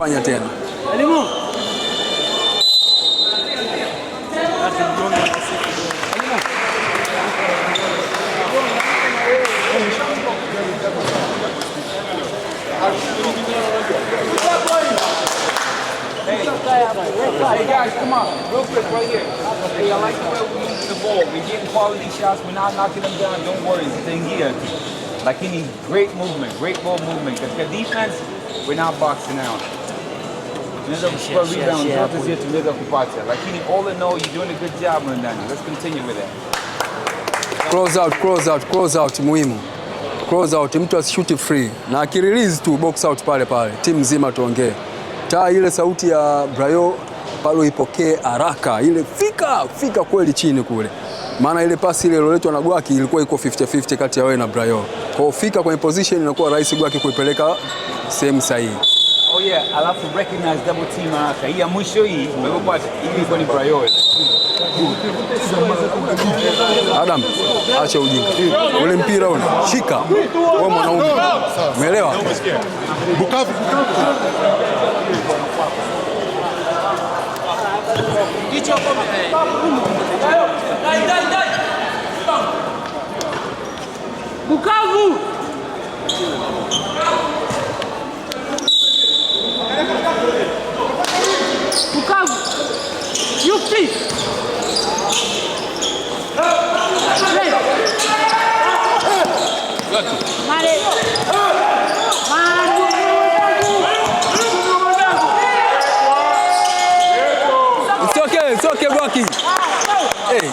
Fanya tena. Elimu. Hey guys, come on, real quick, right here. Hey, I like the way we're moving the ball. We're getting quality shots. We're not knocking them down. Don't worry, staying here. Like he needs great movement, great ball movement. Because the defense, we're not boxing out. Tunaweza kuchukua rebound zote zetu tunaweza kupata. Lakini all in all, you're doing a good job, Randani. Let's continue with that. Close out muhimu. Close out, mtu asishoot free. Na akirelease tu box out pale pale. Timu nzima tuongee. Taa ile sauti ya Brayo pale ipokee haraka ile fika kweli chini kule, maana ile pasi ile iliyoletwa na Gwaki ilikuwa iko 50-50 kati ya wewe na Brayo. Kwa fika kwenye position inakuwa rahisi Gwaki kuipeleka sehemu sahihi. Oh yeah, alafu recognize double team haraka. Hii ya mwisho hii umepata ilikuwa ni Brayo. Adam, acha ujinga. Ule mpira ule, shika. Wewe mwanaume. Umeelewa? Bukavu. Bukavu. Bukavu. Yupti. Mare. It's okay Gwaki. Hey.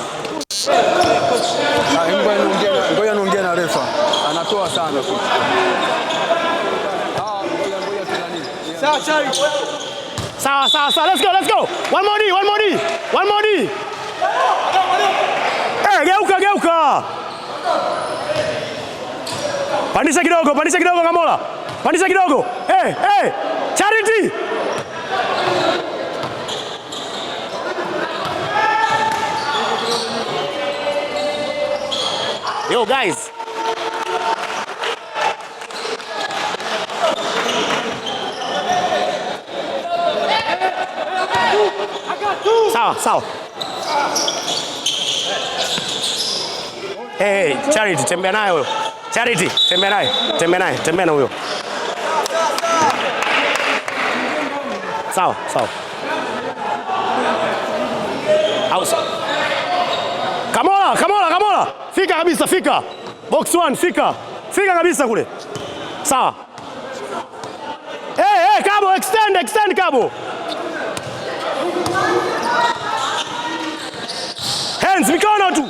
Ngoja niongee na refa. Anatoa sana. Sawa. Let's go. One more D. Geuka. Pandisha kidogo Kamola. Pandisha kidogo. Hey. Charity. Yo guys. Sawa. Hey, Charity, tembea naye huyo. Charity, tembea na huyo. Sawa. Ausa. Kamola. Fika kabisa. Box 1, fika kabisa kule. Sawa. Hey, Kabo, extend Kabo. Hands, mikono tu.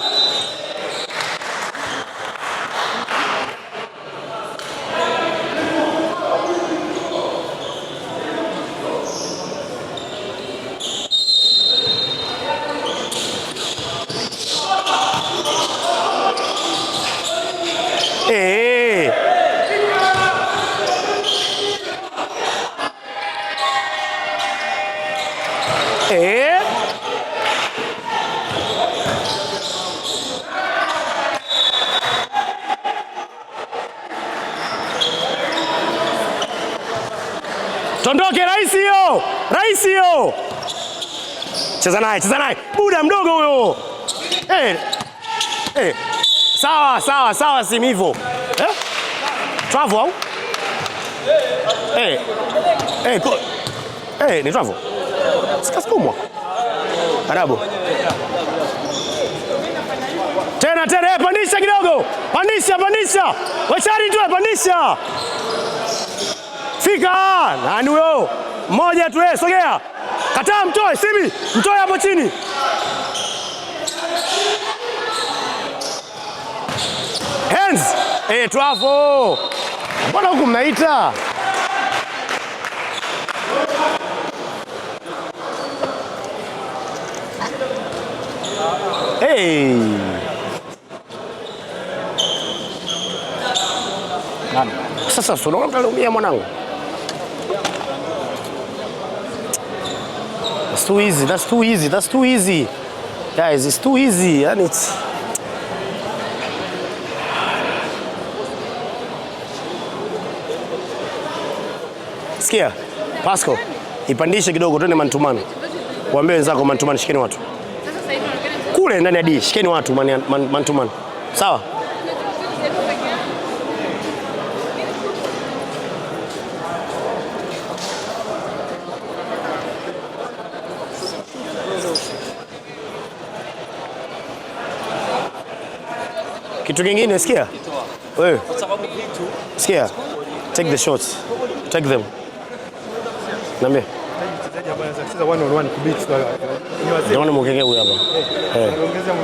Tondoke rahisi hiyo. Cheza naye. Buda mdogo huyo. Sawa simu hivyo. Travel au? Ni travel. Sikasukumwa. Arabu. Tena, pandisha kidogo. Pandisha. Wachari tu, pandisha. Fika. Nani huyo? Mmoja tu, sogea. Kataa, mtoe, Simi. Mtoe hapo chini. Hands. Travel. Mbona huku mnaita? Sasa unaona unaumia mwanangu. That's too easy. Guys, it's too easy and it's Sikia, Pasco, ipandishe kidogo twende man-to-man. Waambie wenzako man-to-man, shikeni watu. Kule ndani ya D, shikeni watu man-to-man. Sawa? Kitu kingine sikia? Wewe. Sikia. Take the shots. Take them. Niambie. Naona mkenge huyu hapa.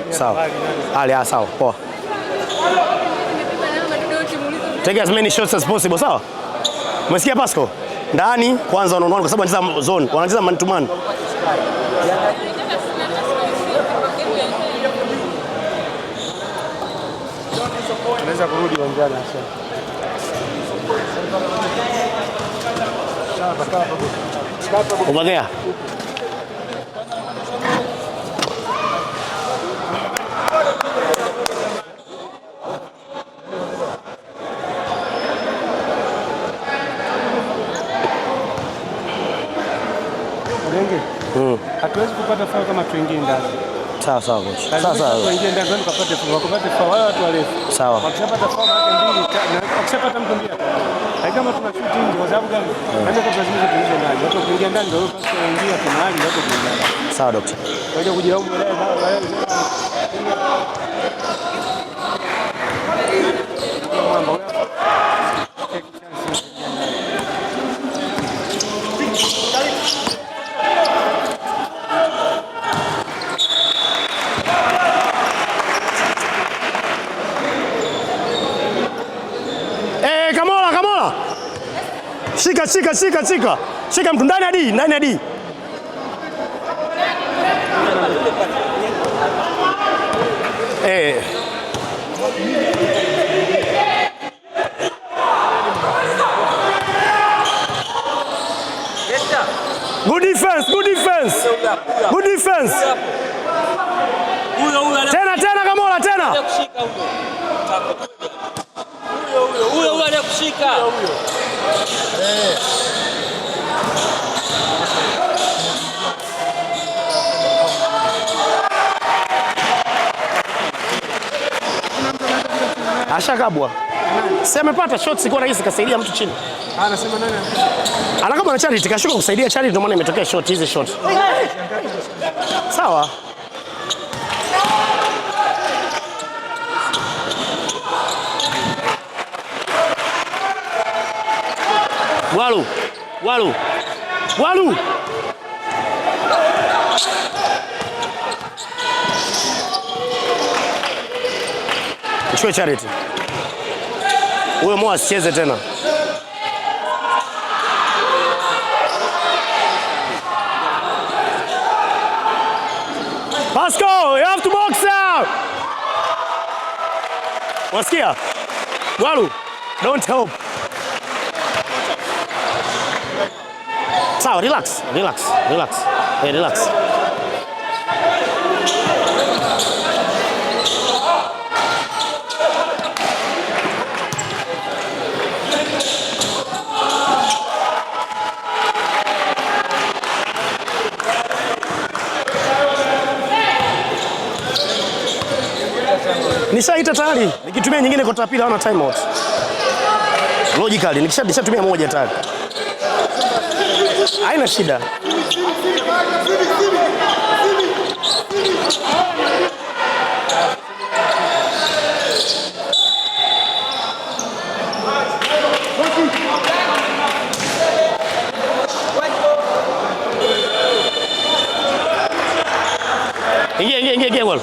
Sawa. Sawa. Poa. Take as many shots as possible, sawa? Umesikia Pasco? Ndani kwanza wanaona kwa sababu wanacheza zone, wanacheza man to man. Anaweza kurudi uwanjani sasa. Over there. Hatuwezi kupata faul kama watu wengine ndani. Sawa sawa coach. Sawa sawa. Watu wengine ndani wakapate faul, wakapate faul wale watu warefu. Sawa. Wakishapata faul hata mbili, wakishapata mtu mbili. Kama tuna shoot nje kwa sababu gani? Hata kwa lazima tuingie ndani. Watu kuingia ndani ndio pasi kuingia tunali watu kuingia. Sawa daktari. Ngoja kujilaumu leo baadaye. Shika mtu ndani ya D. Good defense. Tena Kamola tena. Huyo anakushika. Ashakabwa. Si amepata shots iko rahisi kasaidia mtu chini. Anasema nani? Anakama na Charity kashuka kusaidia Charity ndio maana imetokea shot hizi shot. Sawa. Walu. Chukua Charity. Huyo Mo asicheze tena. Pascal, you have to box out. Wasikia? Walu, don't help. Sawa, relax. Hey, relax. Nishaita tayari. Nikitumia nyingine kwa tapila hawana time out. Logically nikishatumia moja tayari. Haina shida. Ingia gol.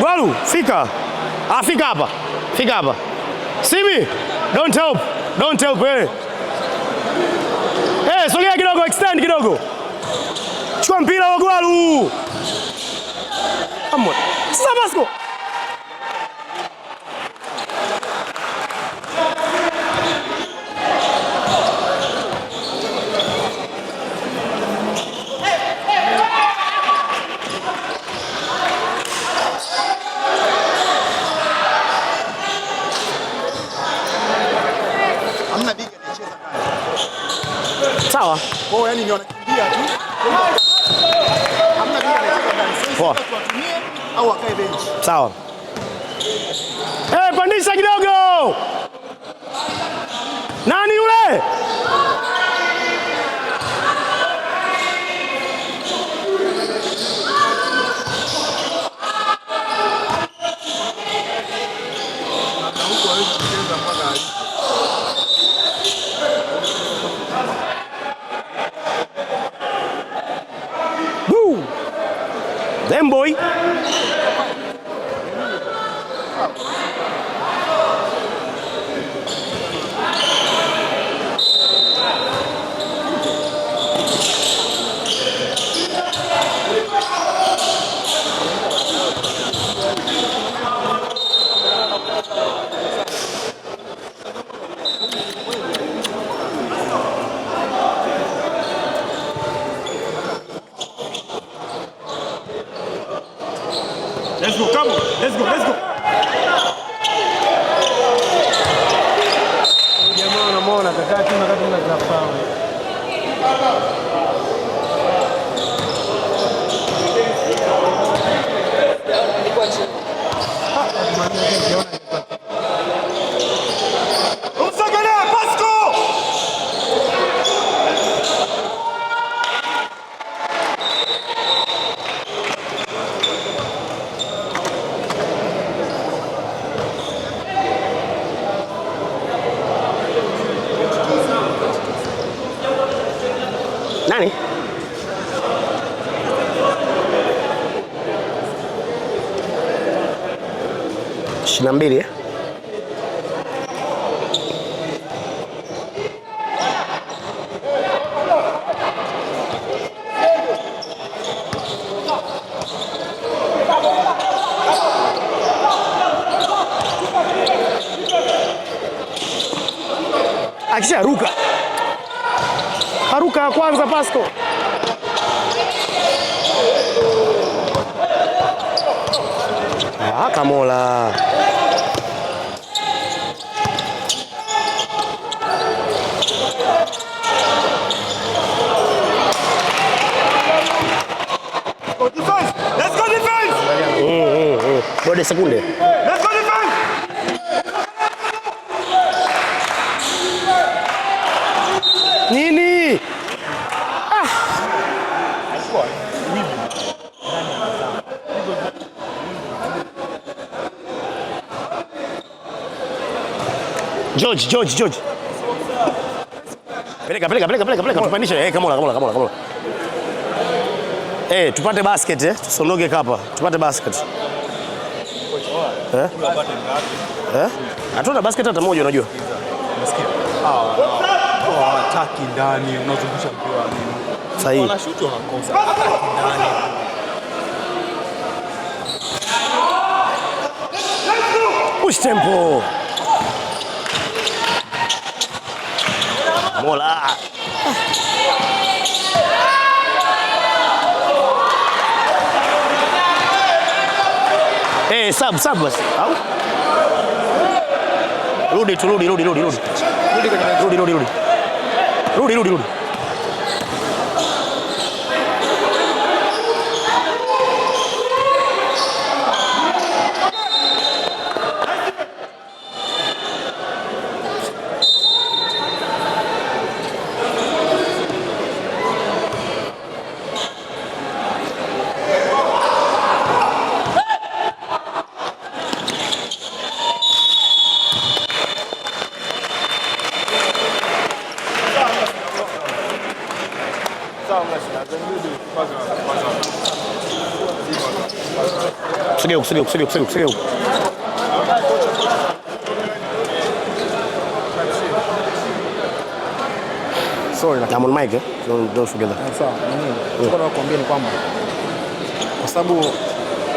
Walu, fika hapa. Simi, don't help. Sogea kidogo, extend kidogo. Chukua mpira wa Walu. Come on. Sasa Pasco. Sawa. Oh, yani ni wanakimbia tu. Hamna vile anacheza ndani. Sasa tuwatumie au akae bench. Sawa. Pandisha kidogo. Nani yule? Them boy. go. Come on. Let's go. Jamaa unamwona kakaa chini wakati mnazafao. Nani? Mbili. Akisha ruka. Haruka ya kwanza Pasco. Kamola. Let's go defense. Bode sekunde. Let's go defense. Nini? George. Peleka tupandishe. Kamola. Tupate basket tusondoke hapa. Tupate basket. Hatuna basket hata moja unajua. Unasikia? Hataki ndani, unazungusha mpira nini? Sahihi. Wanashuti wanakosa. Hataki ndani. Push tempo. Mola. Sub basi. Au? Rudi. Kusogea. Sorry, I'm on mic, don't forget that. sawa. Nataka kukuambia ni kwamba kwa sababu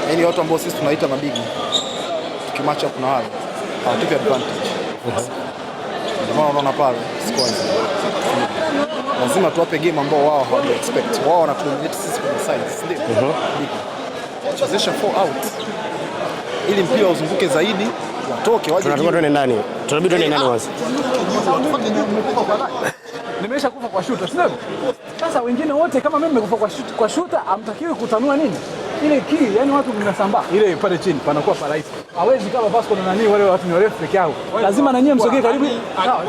yani watu ambao sisi tunaita mabigi tukimatch up na wale hawatupi advantage. Ndio maana unaona pale squad. Lazima tuwape game ambao wao hawaja expect. Wao wana dominate sisi kwenye sides, ndio. Chezesha 4 out. Ili mpira uzunguke zaidi, watoke waje. Tunataka tuende ndani. Tunabidi tuende ndani kwanza. Nimeshakufa kwa shooter, sio? Sasa wengine wote kama mimi nimekufa kwa shooter, amtakiwi kutanua nini? Ile key, yani watu mnasambaa. Ile pale chini panakuwa parahisi. Hawezi kama Pasco na nani wale watu ni warefu peke yao. Lazima na nyie msogee karibu. Sawa,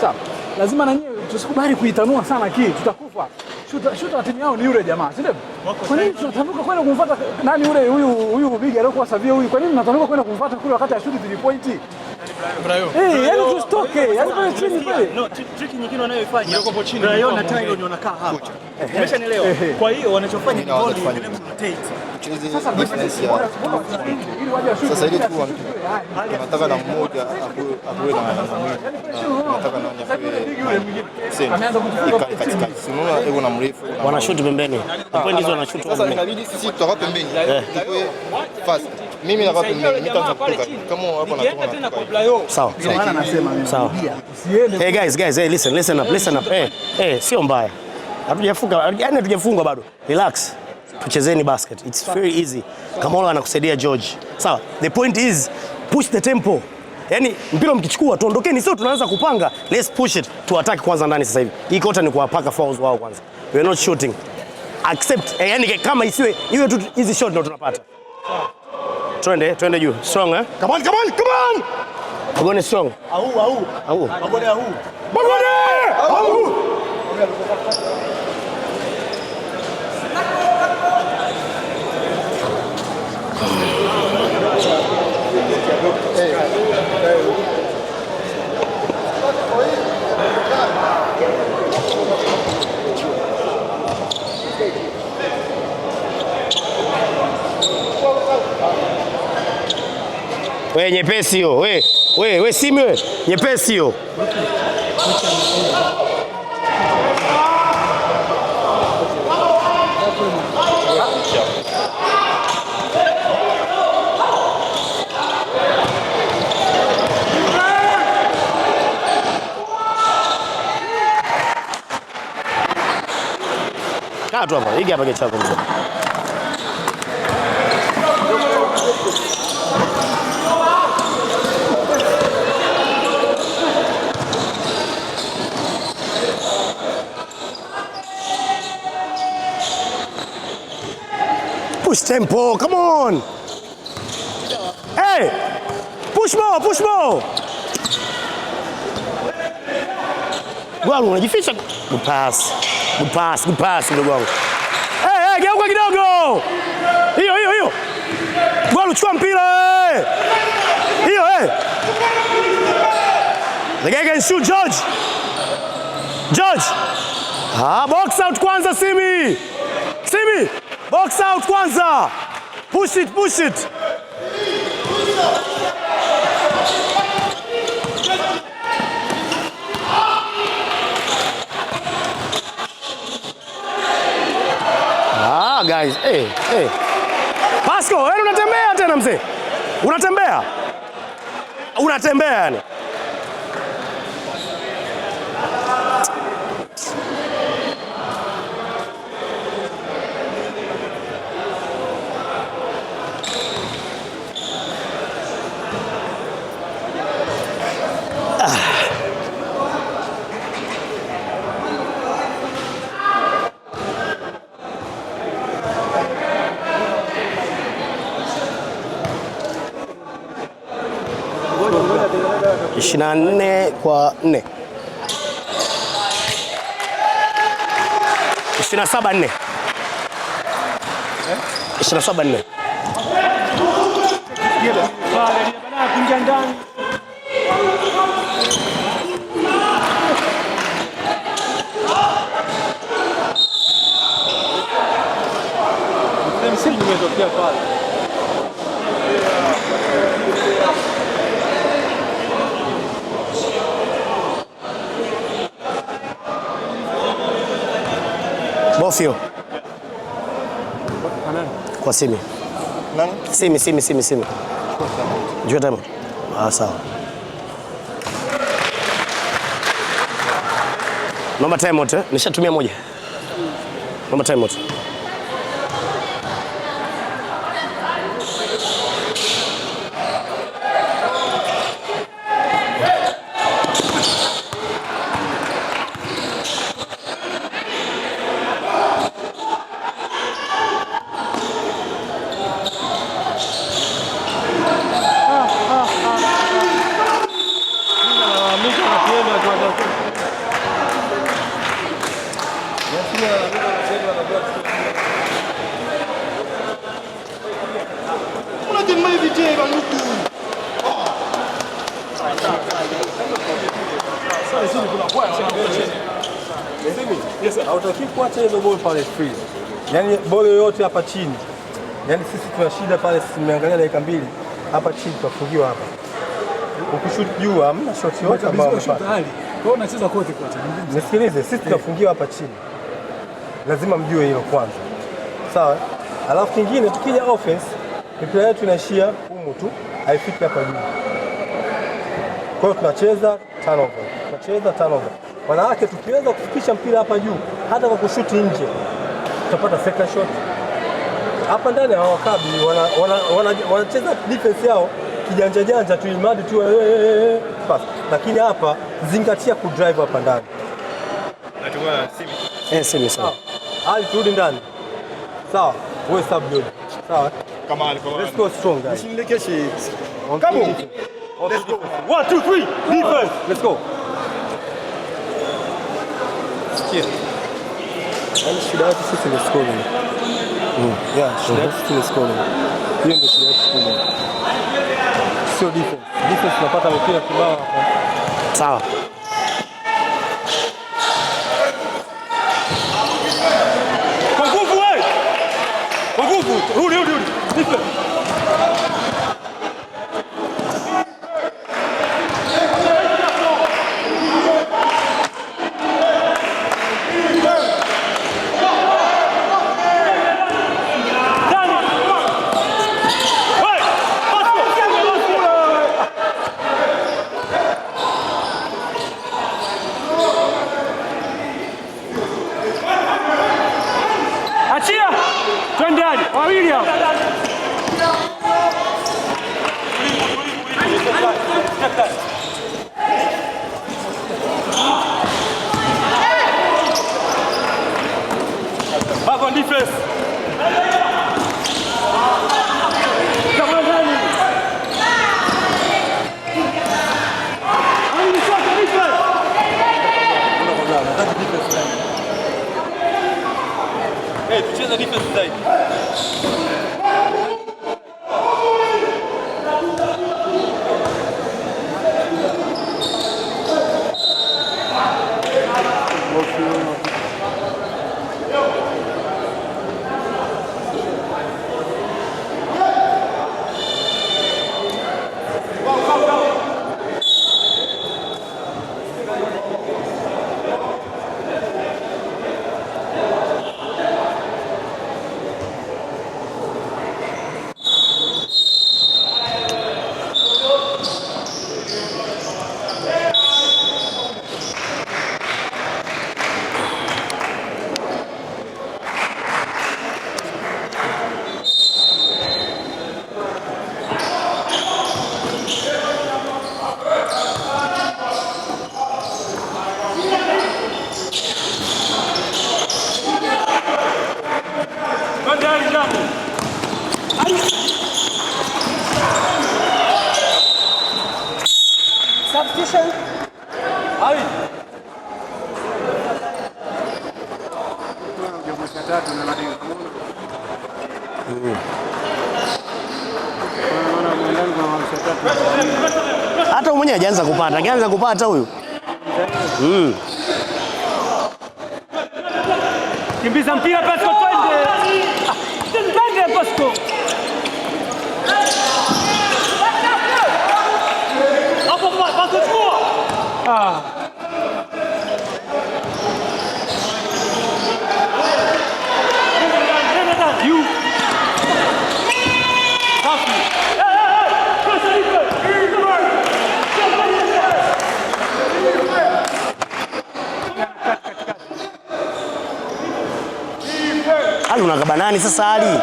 sawa. Lazima na nyie tusikubali kuitanua sana key, tutakufa. Shooter timu yao ni yule jamaa, si ndio? Kwa nini tunatanuka kwenda kumfuata nani yule huyu big alikuwa Savio huyu? Kwa nini tunatanuka kwenda kumfuata kule wakati ashuti 3 point? Yani tustoke, yani pale chini pale. No, trick nyingine wanayoifanya. Brayo na Tyron wanakaa hapa. Umeshanielewa? Kwa hiyo wanachofanya ni ball rotate. Sasa ili tu tunataka na mmoja akuwe na nataka nani akuwe Ameanza kutufunga katikati. Unaona ego na mrefu Wanashoot pembeni. Point hizo wanashoot sasa pembeni. inabidi sisi tutakuwa pembeni. Tukue fast. Mimi nakuwa pembeni, nitaanza kutoka. Kama hapo natoka. Sawa. maana nasema mimi. Sawa. Usiende. Hey guys, hey listen up. Sio mbaya. Hatujafunga, yani hatujafungwa bado. Relax. tuchezeni basket. It's very easy. Kamolo anakusaidia George. Sawa. The point is push the tempo. Yaani mpira mkichukua tuondokeni, sio tunaanza kupanga. Let's push it. Tuattack kwanza ndani sasa hivi. Hii kota ni kuwapaka fouls wao kwanza. We are not shooting. Accept. Yaani kama iwe tu hizi shot ndio tunapata. Twende juu. Strong eh? Come on. Agone strong. Au. Agone au. We nyepesi hiyo. We Simi we. Nyepesi hiyo. Kaa tu hapa. Hiki hapa kichako mzee. Push tempo, come on. Hey, push more. Gwangu unajificha. Good pass ndugu wangu. Hey, geuka kidogo. Hiyo. Gwangu chukua mpira. Hiyo. The guy can shoot, George. Box out kwanza Simi. Box out kwanza. Push it. Guys. Hey. Pasco, wewe unatembea tena mzee. Unatembea yani. Ishirini kwa 4. 27-4. 27-4. Kuingia ndani. Msimu umetokea pale. Bofio. Kwa Simi. Nani? Simi. Njoo tena. Sawa. Naomba time out. Nishatumia moja. Naomba time out. Hautaki kuacha hizo ball pale free. Yaani ball yoyote hapa chini. Yaani sisi tuna shida pale, tumeangalia dakika 2 hapa chini tufungiwa hapa. Ukishoot juu hamna shot yote ambayo unapata. Kwa hiyo unacheza kote kote. Nisikilize, sisi tunafungiwa hapa chini. Lazima mjue hilo kwanza. Sawa? Alafu kingine tukija offense, mipira yetu inaishia humu tu, haifiki hapa juu. Kwa hiyo tunacheza turnover. Maana yake tukiweza kufikisha mpira hapa juu, hata kwa kushuti nje, tutapata second shot, hapa ndani hawakabi, wanacheza defense yao kijanja janja tu, imadi tu pass. Lakini hapa zingatia ku drive hapa ndani. Natumwa Simi. Simi sawa. Ali turudi ndani. Sawa. Wewe subdued. Sawa. Kama alikuwa. Let's go strong guys. Msimlekeshi. Come on. Let's go. 1 2 3 defense. Let's go. Yani shida yetu sisi ni scoring. Yeah, shida yetu sisi ni scoring. Hiyo ndio shida yetu kubwa. Sio defense. Defense tunapata mpira kibao hapa. Sawa. Kwa nguvu wewe. Kwa nguvu. Rudi. Defense. Achia! Twende hadi wawili hao. Back on defense. Hey, tucheze defense zaidi. Substitution. Ali. Hata mwenyewe hajaanza kupata. Akianza kupata huyu. Kimbiza mpira Pasco, twende. Twende Pasco. Hapo Pasco chukua. You. Ali unakaba nani sasa Ali?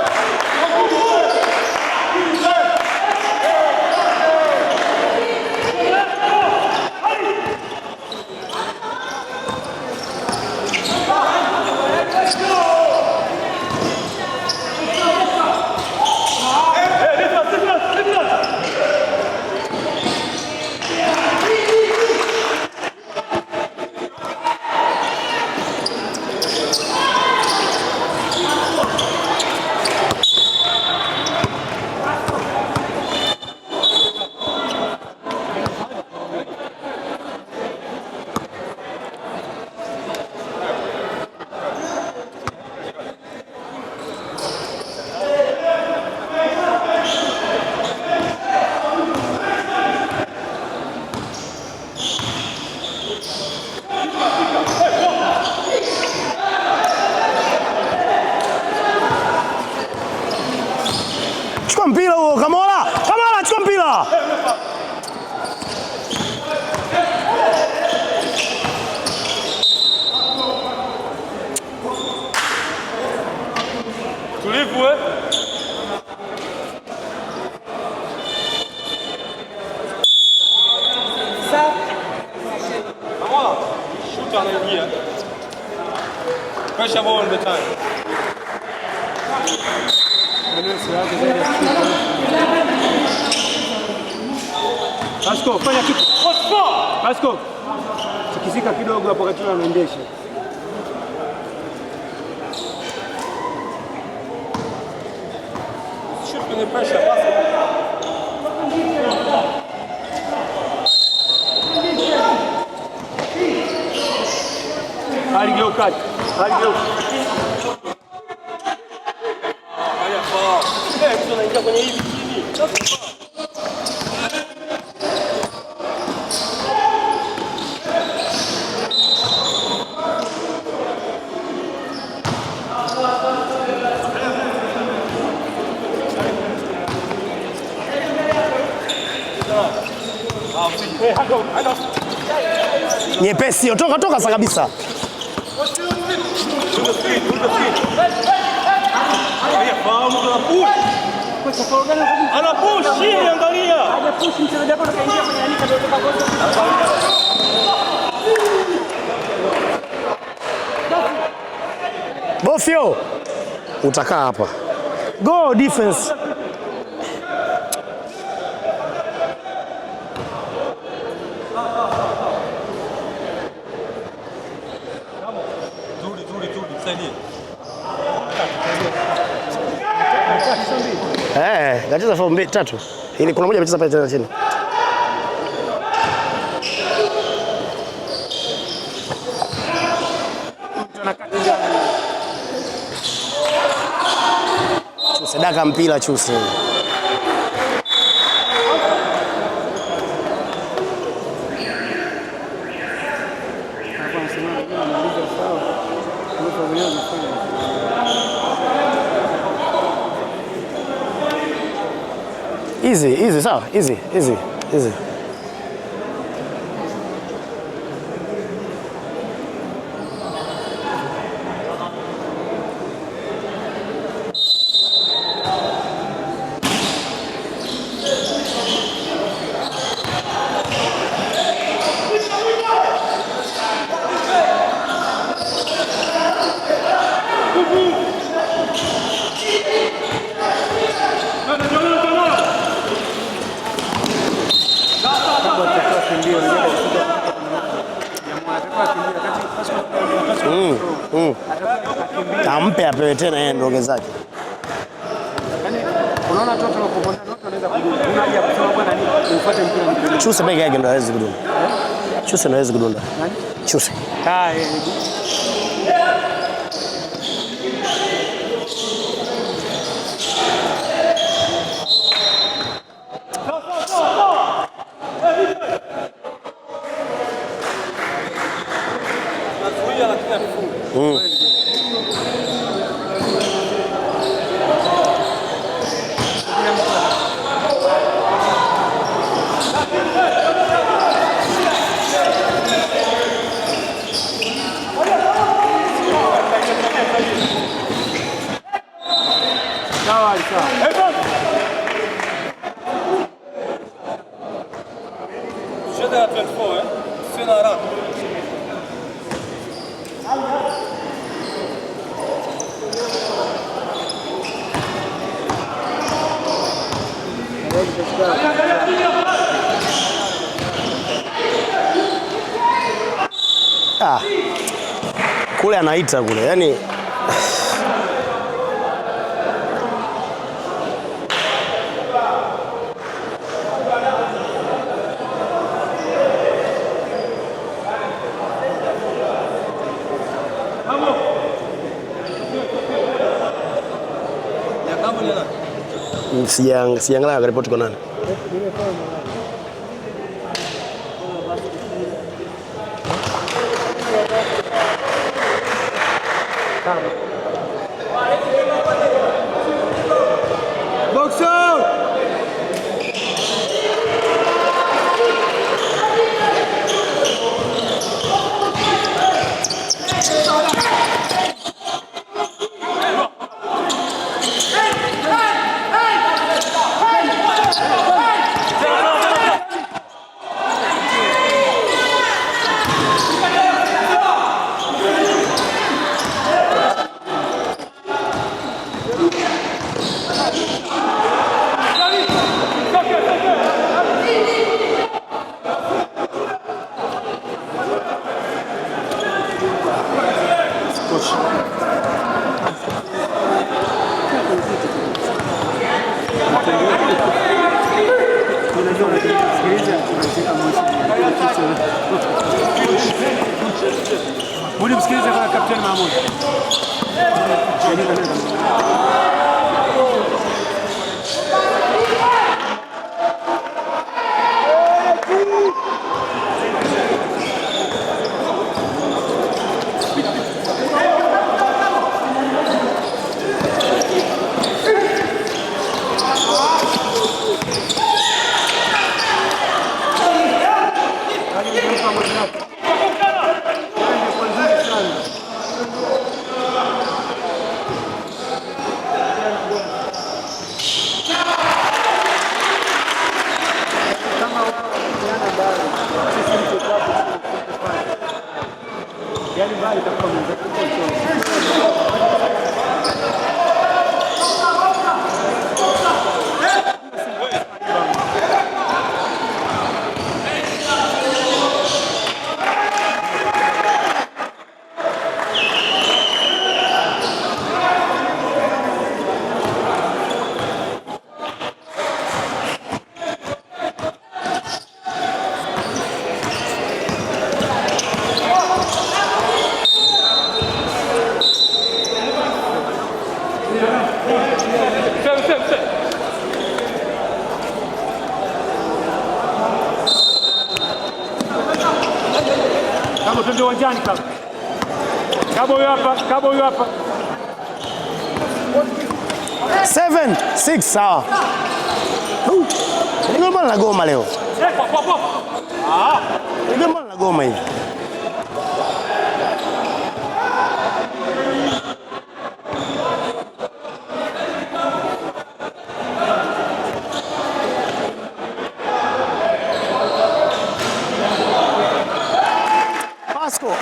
Chukua mpira huo Kamola. Kamola chukua mpira. Tulivu Pressure all the time. Asko, fanya kitu. Asko. Tikisika kidogo hapo wakati anaendesha. Shoot with the pressure. Pass it. Aligeuka. Tunaingia kwenye hivi chini. Nyepesi, toka sasa kabisa. Ana push chini, angalia. Haja push mchezaji wako kaingia kwenye anika ndio kwa goal. Bofio. Utakaa hapa. Go defense. Kacheza foul 3. Ili kuna moja amecheza pale tena chini. Chuse daka mpira Chuse. Easy, sawa, easy. Ampe apewe tena yeye ndoge zake. Unaona toto unapokwenda toto anaweza kudunda. Una haja kusema bwana nini? Ufuate mpira. Chuse peke yake ndo hawezi kudunda. Chuse ndo hawezi kudunda. Nani? Chuse. Kule anaita kule, yani sijaangalia ripoti kwa nani. Box out! Mwalimu msikilize kwa kapteni Mahmud. Kabo twende uwanjani kabo. Kabo huyo hapa, kabo huyo hapa. 7-6 sawa. Ndio mbona nagoma leo? Ndio mbona nagoma hivi? Pasco.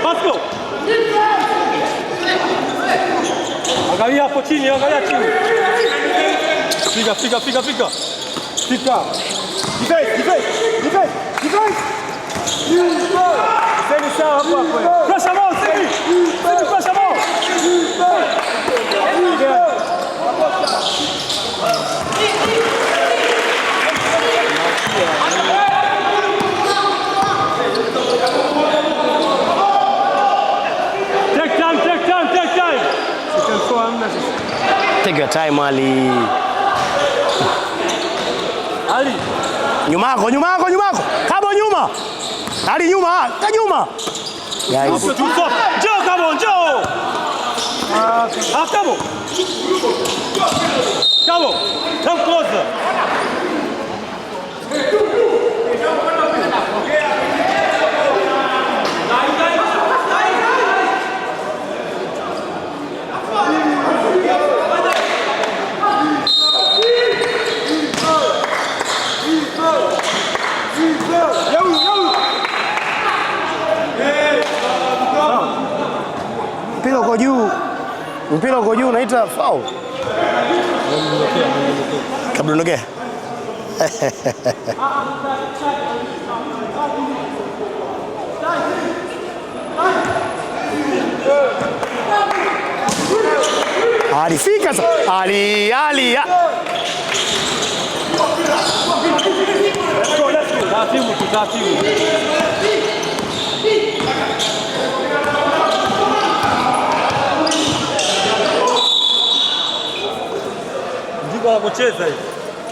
Pasco. Angalia hapo chini, angalia chini. Fika. Defense. Seni sawa hapo hapo. Pressure more, Seni. Pressure more. Take your time, Ali. Ali. Nyuma yako. Kabo nyuma. Ali nyuma. Guys. Njoo Kabo, njoo. Kabo. Come closer. Mpira uko juu unaita foul. Kabla alifika sasa. Ali. Taratibu. Ndiko anapocheza hivi.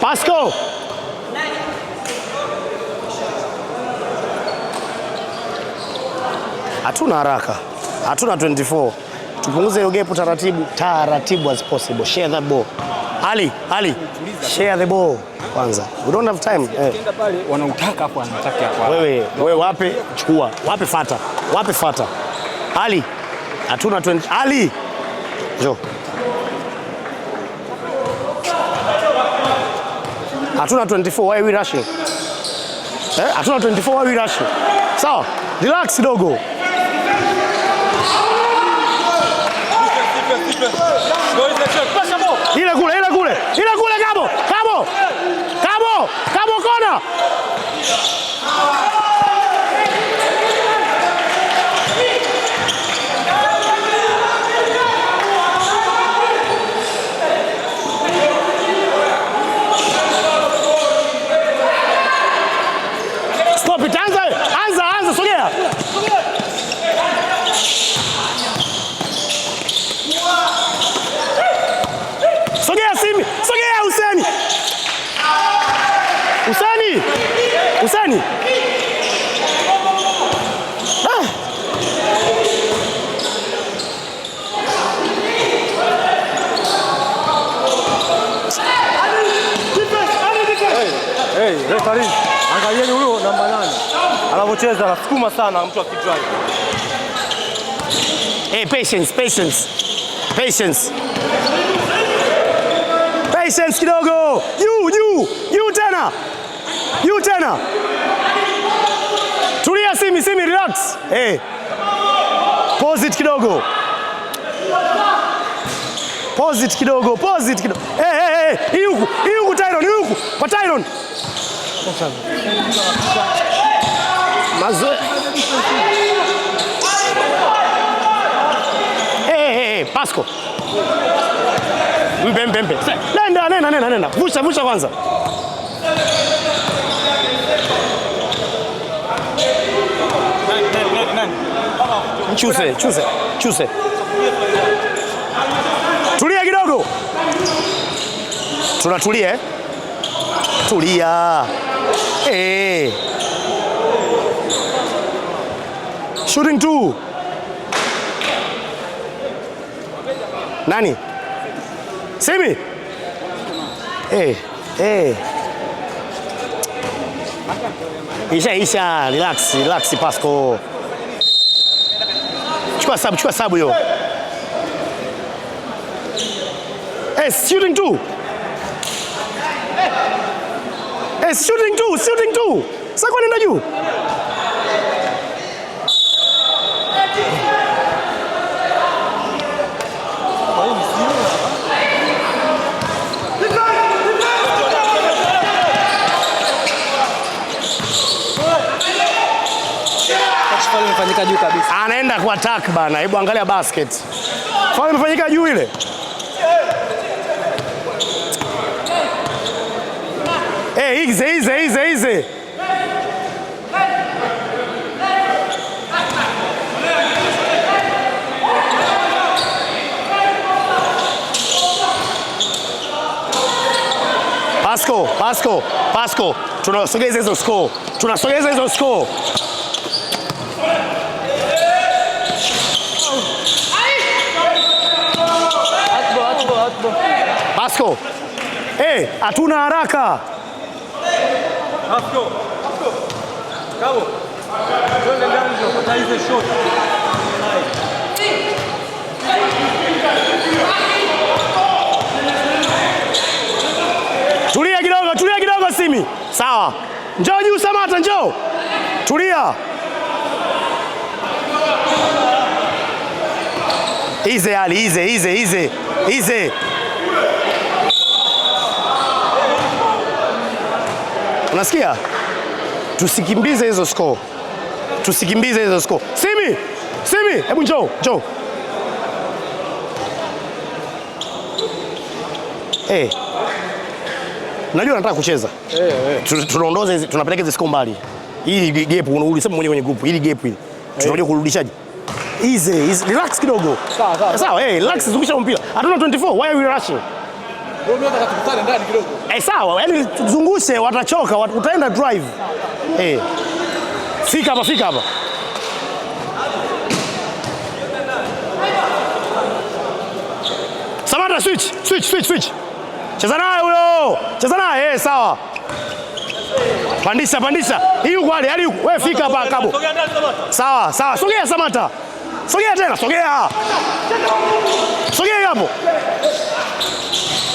Pasco. Hatuna haraka. Hatuna 24. Tupunguze hiyo gap taratibu as possible. Share that ball. Ali, share the ball kwanza. We don't have time. Ukienda pale wanautaka hapo, anataka hapo. Wewe wape, chukua. Wape fata. Ali. Hatuna 20. Ali. Njoo. Hatuna 24, why are we rushing? Hatuna 24, why are we rushing? Sawa, relax kidogo. Ile kule Kabo kona. Stop it, anza, sogea. Sogea Simi, sogea Huseni. Referee, angalieni huyo namba 8. Anavocheza anasukuma sana mtu akidrive. Patience kidogo. Juu tena. Tulia Simi, relax. Pause it kidogo. Hii huku Tyron, kwa Tyron. Pasco. Mpe. Nenda. Vusha kwanza. Chuse. Tulia kidogo. Tunatulia. Tulia. Shooting 2. Nani? Simi. Isha. Relax Pasco. Chukua sabu yo. Shooting 2. Shooting 2. Sasa nenda juu. Foul imefanyika juu kabisa. Anaenda kwa attack bana. Hebu angalia basket. Foul imefanyika juu ile. Easy. Pasco. Tunasogeza hizo score. Pasco. Hatuna haraka. Pasco. Cabo. Twende ndani tupata hizo shot. Tulia kidogo Simi. Sawa. Njoo juu Samata, njoo. Tulia. Easy Ali, easy. Unasikia? Tusikimbize hizo score. Simi, hebu njoo. Najua nataka kucheza. Tunaondoza hizi, tunapeleka hizo score mbali. Hii gap ulisema mwenyewe kwenye group, hili gap hili. Tunakuja kurudishaje? Easy. Relax kidogo. Sawa, relax, zungusha mpira. Hatuna 24, why are we rushing? Ndio mimi nataka tukutane ndani kidogo. Sawa, yani tuzungushe, watachoka, utaenda drive. Fika hapa. Samata switch. Cheza naye, sawa. Pandisha. Hii huko hali huko. Wewe fika hapa Kabo. Sawa. Sogea Samata. Sogea tena, sogea. Sogea hapo.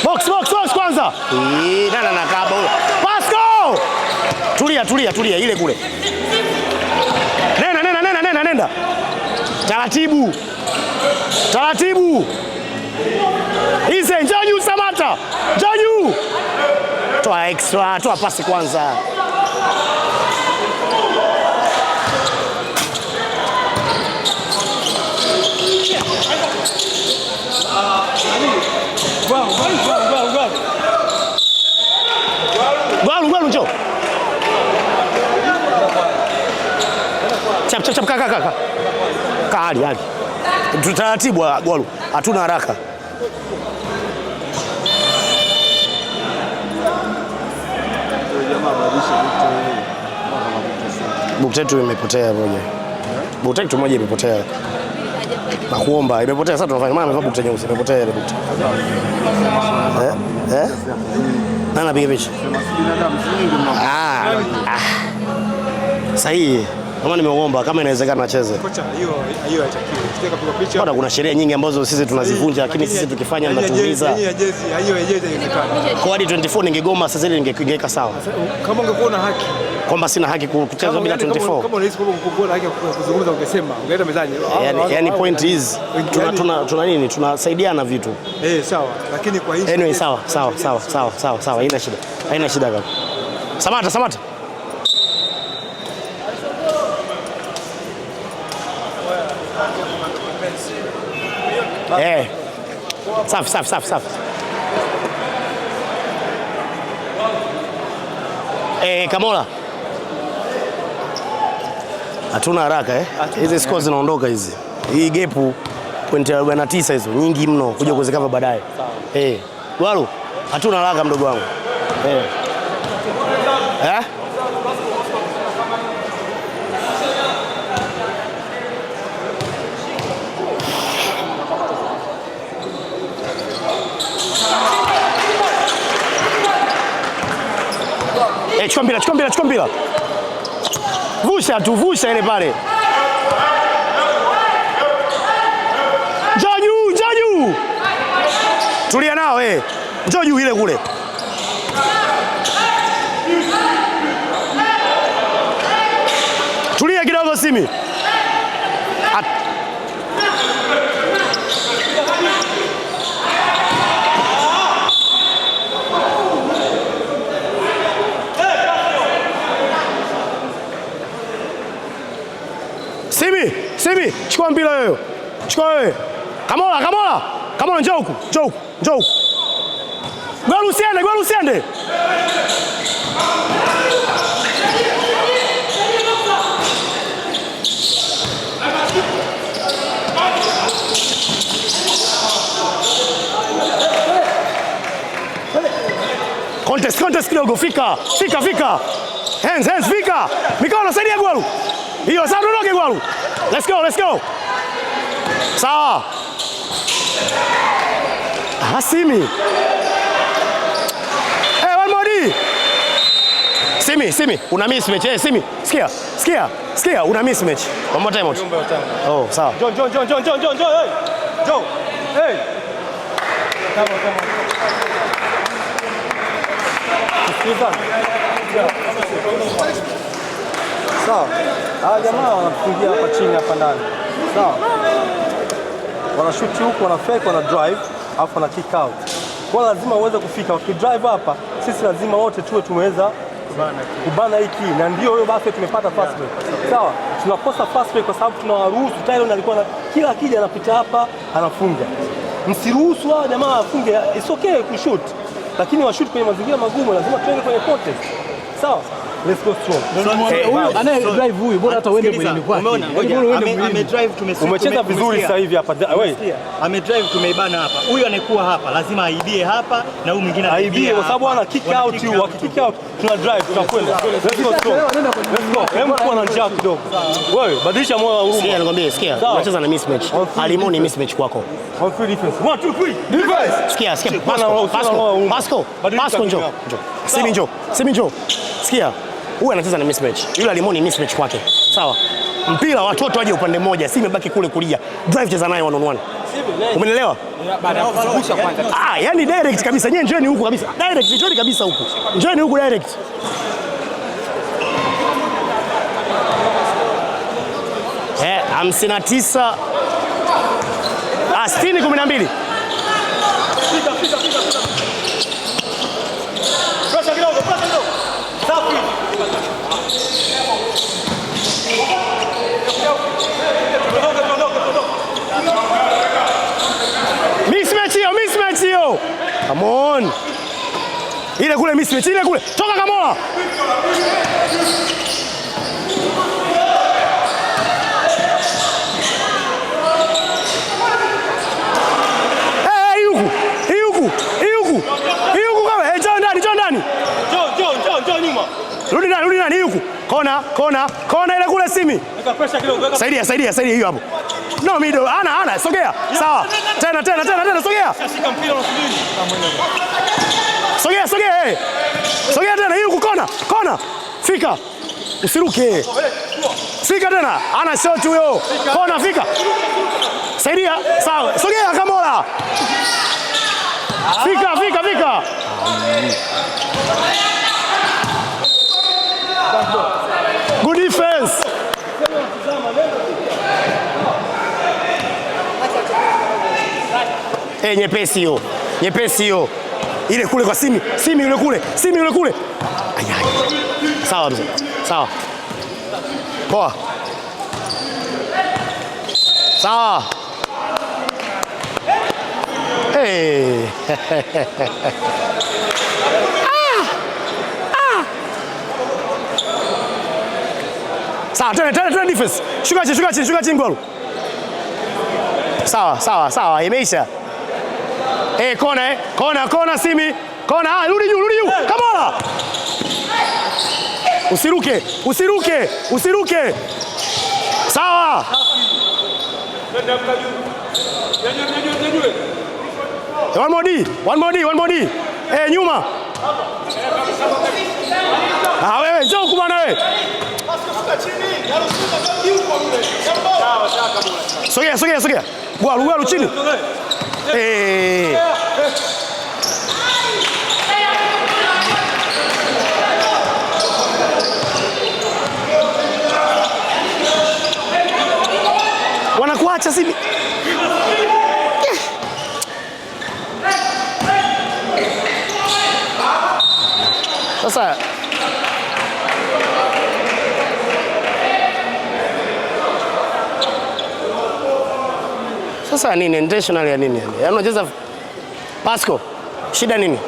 Box kwanza. Na Kabo. Tulia ile kule. Nenda. Taratibu. Ise njoo juu Samata. Njoo juu. Toa extra, toa pasi kwanza. Gwalu njoo. Chap kaka. Hali. Tutaratibu Gwalu. Hatuna haraka. Buktetu imepotea moja. Buktetu moja imepotea. Nakuomba imepotea sasa tunafanya maana amevaa bukte nyeusi imepotea ile bukte. Nani apiga picha? Sahihi. Kama nimeomba kama inawezekana acheze. Kocha hiyo haitakiwi. Tukitaka kupiga picha. Bado kuna sheria nyingi ambazo sisi tunazivunja lakini sisi tukifanya mnatuuliza. Hiyo haiwezekani. Kwa hadi 24 ningegoma sasa ile ningeweka sawa. Kama ungekuwa na haki kwamba sina haki kucheza bila 24. Kama unahisi kwamba ungekuwa na haki kuzungumza ungesema, ungeenda mezani. Yani point is tuna nini? Tunasaidiana vitu. Sawa. Lakini kwa hii anyway sawa. Haina shida kaka. Samata. Safi. Kamola. Hatuna haraka Hizi scores zinaondoka hizi. Hii gap point 49 hizo nyingi mno kuja kuzikava baadaye. Gwalu, hatuna haraka mdogo wangu. Chukua mpira. Vusha ile pale. Njoo juu. Tulia nao Njoo juu ile kule. Tulia kidogo Simi. Simi, chukua mpira wewe. Chukua wewe. Kamola njoo huku. Gwalu usiende. Contest kidogo, fika. Hands, fika. Mikono saidia Gwalu. Hiyo sasa tuondoke Gwalu. Let's go. Sawa. Simi. One more. Simi, una mismatch. Simi, sikia, una mismatch. One more time. Oh, sawa. John. Hey. Come on. Sawa. Hawa jamaa wanafungia hapa chini hapa ndani. Sawa. Wanashuti huku, wana fake, wana drive, alafu wana kick out. Kwa lazima uweze kufika. Wakidrive hapa, sisi lazima wote tuwe tumeweza kubana hiki na ndio hiyo basi tumepata fast break. Sawa? Tunakosa fast break kwa sababu tunawaruhusu. Tyron alikuwa na kila kija anapita hapa anafunga. Msiruhusu hao jamaa wafunge. It's okay kushoot. Lakini washoot kwenye mazingira magumu lazima tuende kwenye contest. Sawa? Let's go strong. Huyu anaye drive huyu bora hata uende mwilini kwake. Ame drive tumesikia. Umecheza vizuri sasa hivi hapa. Ame drive tumeibana hapa. Huyu anayekuwa hapa lazima aibie hapa na huyu mwingine aibie kwa sababu ana kick out you. Wakikick out tuna drive tunakwenda. Let's go strong. Let's go. Hem kwa na njaa kidogo. Wewe badilisha moyo wa huruma. Sikia. Unacheza na mismatch. Alimoni mismatch kwako. On free defense. 1 2 3. Defense. Sikia. Pasco njoo. Simi njoo. Sikia. Huyu anacheza na mismatch. Yule Alimoni mismatch kwake. Sawa. Mpira watoto waje upande mmoja, si imebaki kule kulia. Drive cheza naye 1-on-1. Umeelewa? Baada ya kuzungusha kwanza. Yani direct kabisa. Nyewe njoeni huku kabisa. Direct njoeni kabisa huku. Njoeni huku direct. 59 60-12. Pressure kidogo. Safi. Mismatch hiyo. Come on. Ile kule mismatch, ile kule. Toka Kamola. Rudi ndani huku. Kona ile kule Simi. Weka pressure kidogo. Saidia hiyo hapo. No middle. Ana sogea. Sawa. Tena sogea. Shika mpira unasubiri. Sogea. Sogea tena huku kona. Fika. Usiruke. Fika tena. Ana shot huyo. Kona fika. Saidia. Sawa. Sogea Kamola. Fika. Good defense. Nyepesi hiyo. Ile kule kwa Simi yule kule. Sawa mzee. Sawa. Poa. Sawa. Hey. Sawa, tena defense. Shuka chini goal. Sawa, imeisha. Kona Simi. Kona, rudi juu. Kamola. Usiruke. Sawa. One more D. Nyuma. Wewe njoo kubana wewe. Sogea. Gwalu chini. Wanakuacha Simi. Sasa nini intentional ya nini? Yaani unacheza Pasco. Shida nini?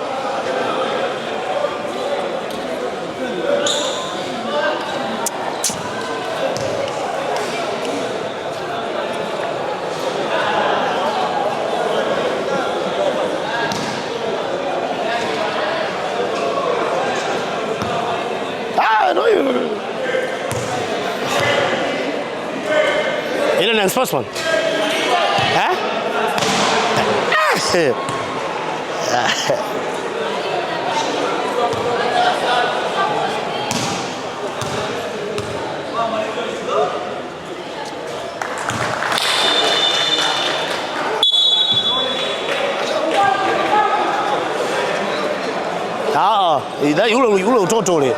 Ile ni sportsman. Ule utoto ule.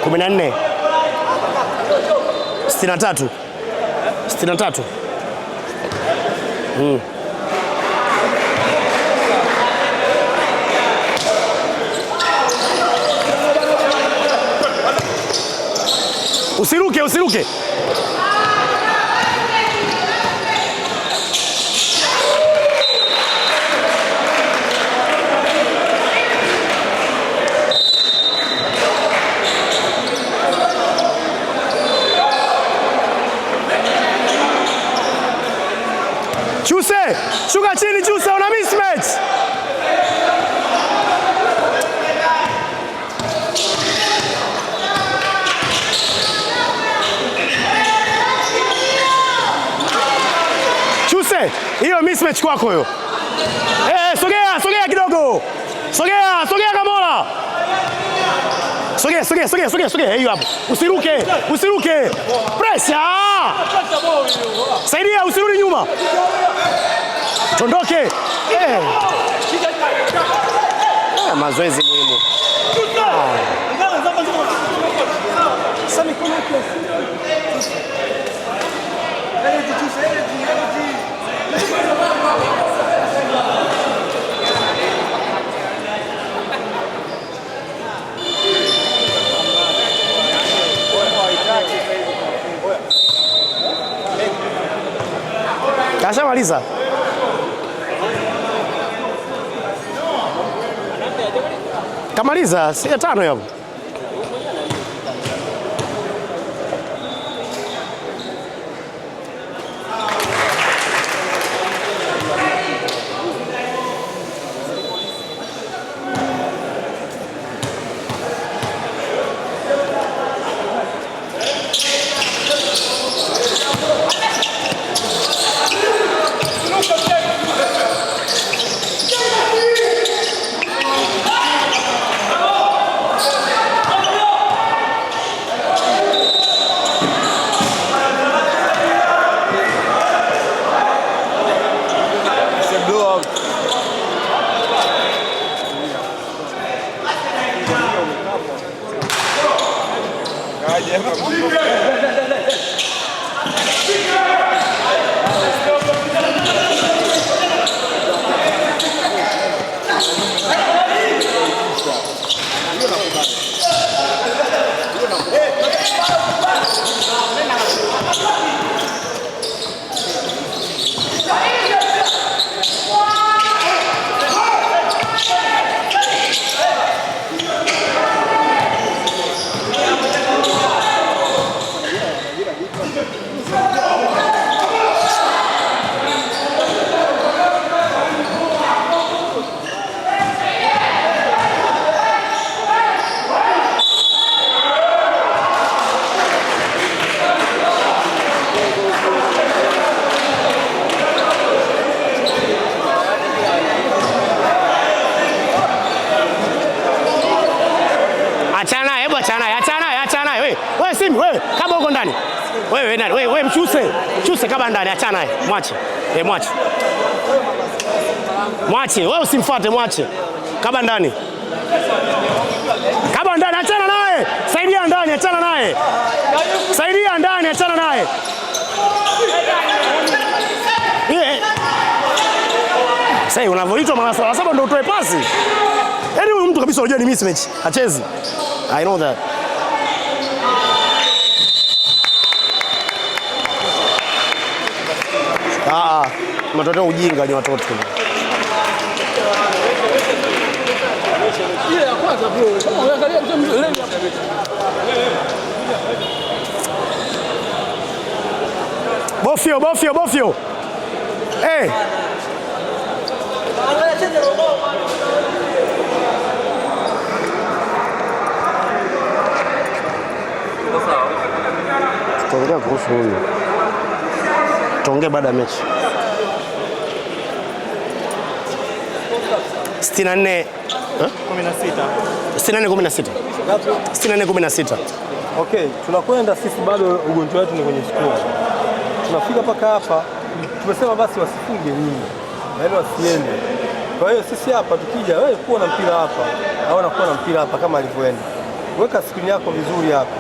Kumi na nne. 63. Usiruke. Shuka chini Chuse, una mismatch. Chuse, hiyo mismatch kwako hiyo. Sogea kidogo. Sogea Kamola. Sogea hiyo hapo. Usiruke. Pressure. Saidia, usirudi nyuma. Tondoke. Mazoezi muhimu. Kashamaliza. Kamaliza, si 5 hapo. Wewe Simi, wewe kama uko ndani. Wewe nani? Wewe mchuse kama ndani, achana naye. Mwache. Mwache. Mwache, wewe usimfuate, mwache. Kama ndani. Kama ndani, achana naye. Saidia ndani, achana naye. Saidia ndani, achana naye. Sasa unavoitwa mara 7 ndio utoe pasi. Yaani huyu mtu kabisa unajua ni mismatch. Hachezi. I know that. Watoto ujinga ni watoto. Ile ya kwanza bro. Kama unaangalia mtu mzuri hapo. Bofio. Eh. Tutaongea kuhusu huyu. Tutaongea baada ya mechi. 64 16. Okay, tunakwenda sisi bado ugonjwa wetu ni kwenye score. Tunafika mpaka hapa, tumesema basi wasifunge nyingi. Yaani wasiende. Kwa hiyo sisi hapa tukija, wewe kuwa na mpira hapa, au anakuwa na mpira hapa kama alivyoenda. Weka screen yako vizuri hapa.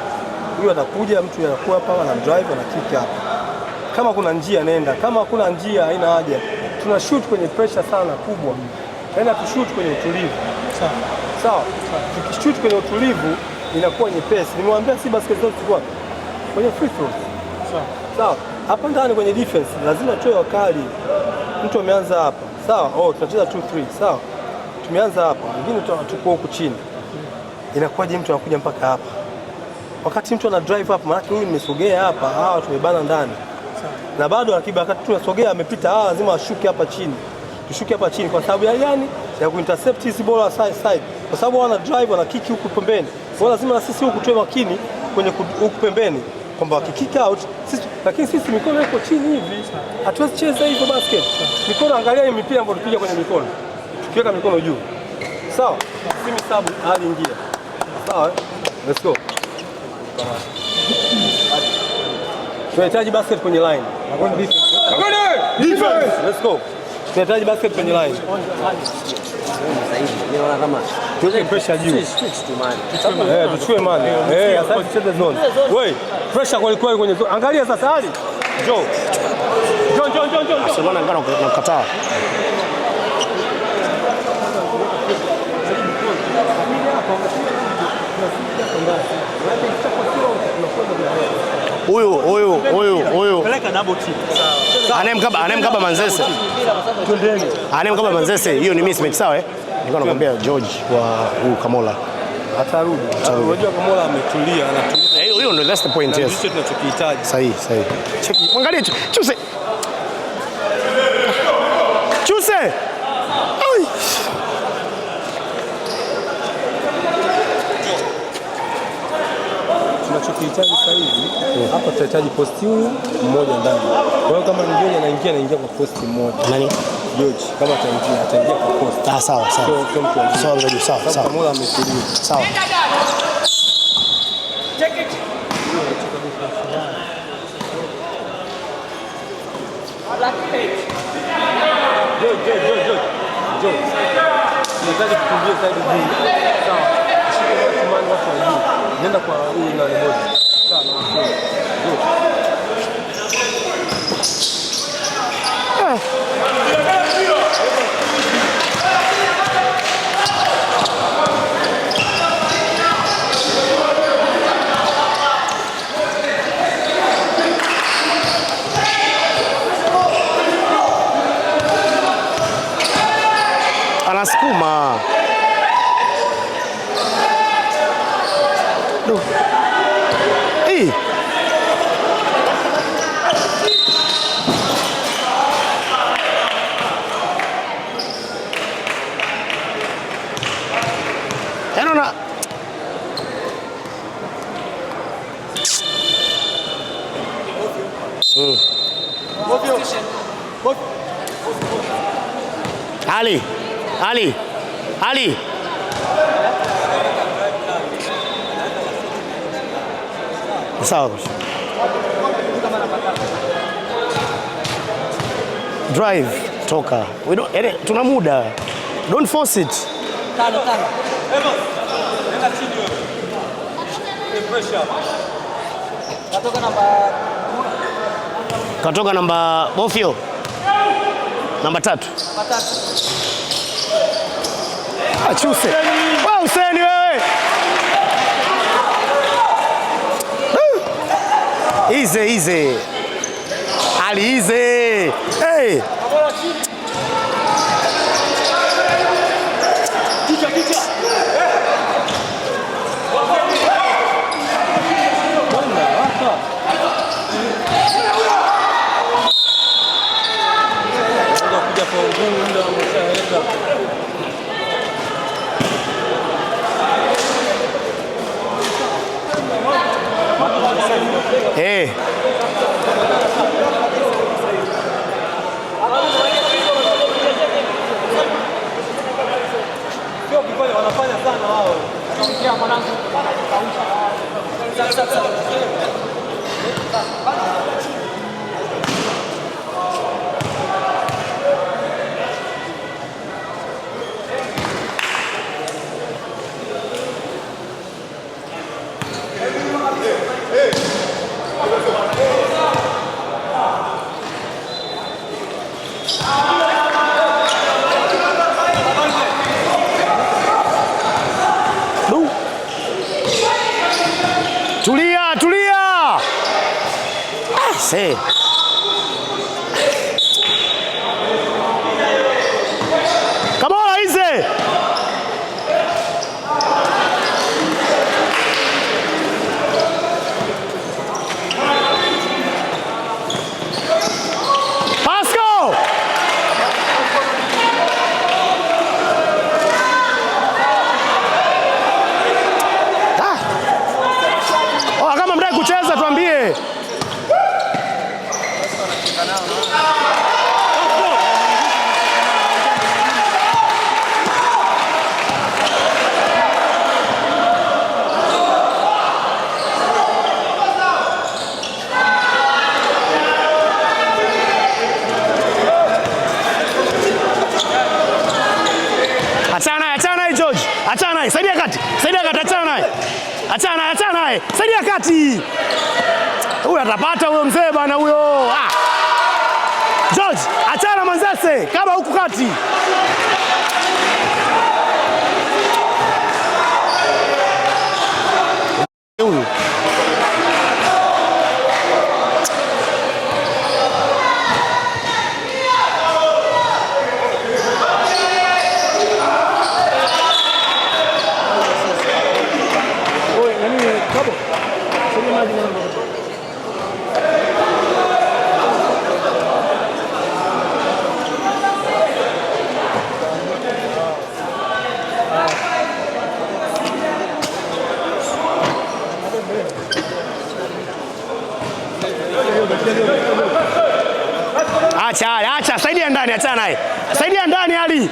Huyu atakuja, mtu anakuwa hapa, ana drive, ana kick hapa. Kama kuna njia nenda, kama hakuna njia haina haja. Tuna shoot kwenye pressure sana kubwa. Tena tushoot kwenye utulivu. Sawa. Tukishoot kwenye utulivu inakuwa nyepesi. Nimemwambia si basket zote kwa kwenye free throw. Sawa. Hapa ndani kwenye defense lazima tuwe wakali. Mtu ameanza hapa. Sawa. Tunacheza 2-3. Sawa. Tumeanza hapa. Wengine tuko huku chini. Inakuwaje mtu anakuja mpaka hapa? Wakati mtu ana drive hapa, maana huyu nimesogea hapa, hawa tumebana ndani. Na bado akiba wakati tunasogea amepita, lazima ashuke hapa chini. Tushuke hapa chini kwa sababu ya gani? Ya kuintercept hizi bola side. Kwa sababu wana drive, wana kick huku pembeni. Kwa lazima na sisi huku tuwe makini kwenye huku pembeni kwamba wakikick out sisi, lakini sisi mikono iko chini hivi. Hatuwezi cheza hivyo basket. Mikono, angalia hii mipira ambayo tupiga kwenye mikono. Tukiweka mikono juu. Sawa? Simi sabu hadi ingia. Sawa? Let's go. Tunahitaji basket kwenye line. Defense. Let's go. Tunahitaji basket kwenye line. sasa hivi. Mimi naona kama tuweze pressure juu. Switch tu man. Tuchue man. Sasa tucheze zone. Wewe, pressure kwa kweli kwenye zone. Angalia sasa hali. Njoo. Barcelona ngano nakataa. Huyu. Peleka double team. Anemkaba Manzese. Twendeni. Anemkaba Manzese, hiyo ni mismatch sawa eh? Nilikuwa nakwambia George wa huyu Kamola. Atarudi. Unajua Kamola ametulia, anatulia. Hiyo ndio that's the point, yes. Ndicho tunachokihitaji. Sahihi. Cheki. Angalia Chuse. Ai. Tunachokihitaji sasa hivi hapa tunahitaji posti huyu mmoja ndani. Kwa hiyo kama George anaingia kwa posti mmoja. Nani? George kama ataingia kwa posti. Sawa. Sawa. Kamola ametulia. Sawa. George. Tunataka kukimbia side juu. Sawa. Shika watu wa juu. Nenda kwa huyu na moja. Sawa. Anasukuma. Yaona Ali. Sawa. Drive, toka. We don't, tuna muda. Don't force it. Tano. Nenda chini wewe. Pressure. Katoka namba Bofio. Namba 3. Chuse. Wewe Hussein wewe. Easy. Ali easy. Hey. Kicha. Hey. Sio kifanya wanafanya sana wao. Anaongea mwanangu. Sasa. Tulia. Say. Come on, easy. Pascal. Kama mdai kucheza tuambie. katikati. Huyo atapata huyo mzee bana huyo. George, achana Manzese kama huku kati. Huyu. Acha, saidia ndani, acha naye. Saidia ndani Ali.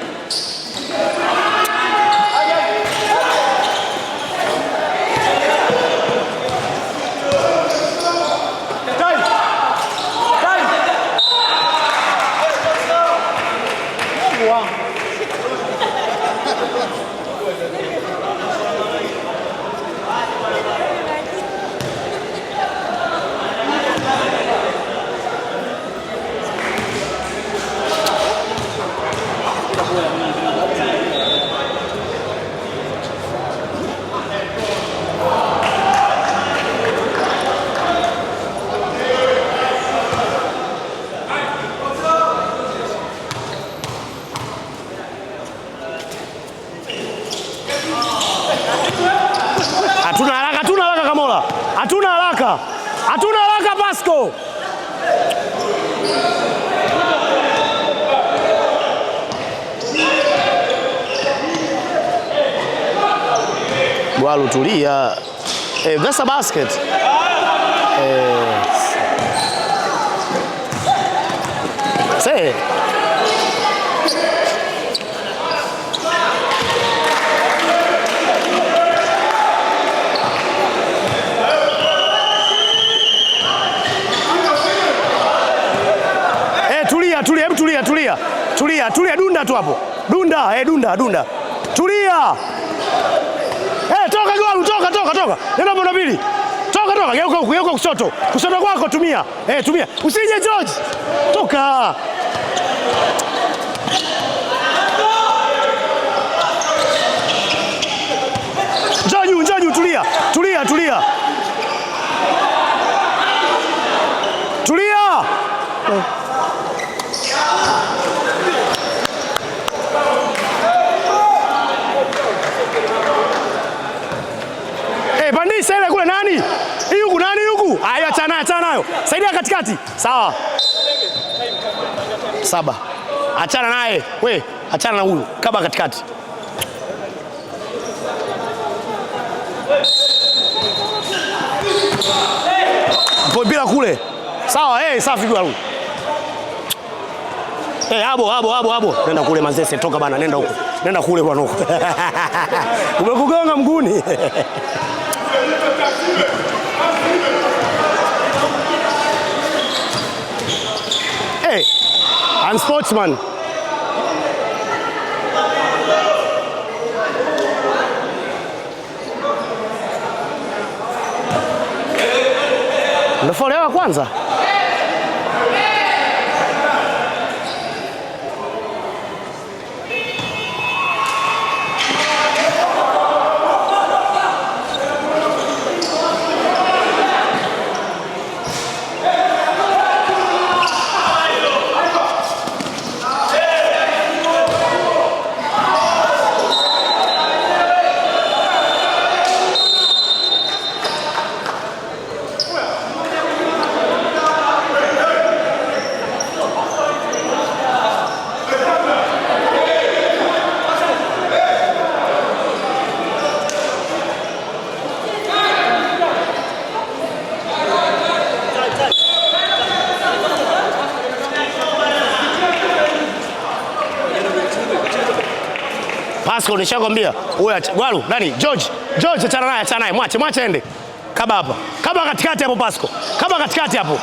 Hatuna haraka Kamola. Hatuna haraka Pasco. Bwalu tulia. That's a basket. Say. Tulia, dunda tu hapo. Dunda. Tulia. Toka Gwalu, toka. Nenda bwana pili. Toka, geuka huko kushoto. Kushoto kwako tumia. Tumia. Usije George. Toka. Njoo, tulia. Bandisha ile kule nani? Nani huku? Haya achana nayo. Saidia katikati. Sawa. 7. Achana naye. We, achana na huyu. Kaba katikati. Bila kule. Sawa, safi kwa huyu. Abo. Nenda kule Manzese, toka bana, nenda huko. Nenda kule bwana huko. Umekugonga mguuni. Unsportsman. Ndio foul ya kwanza. Pasco nishakwambia. Wewe Gwalu, nani? George achana naye. Mwache ende. Kaba hapa. Kaba katikati hapo Pasco. Kaba katikati hapo.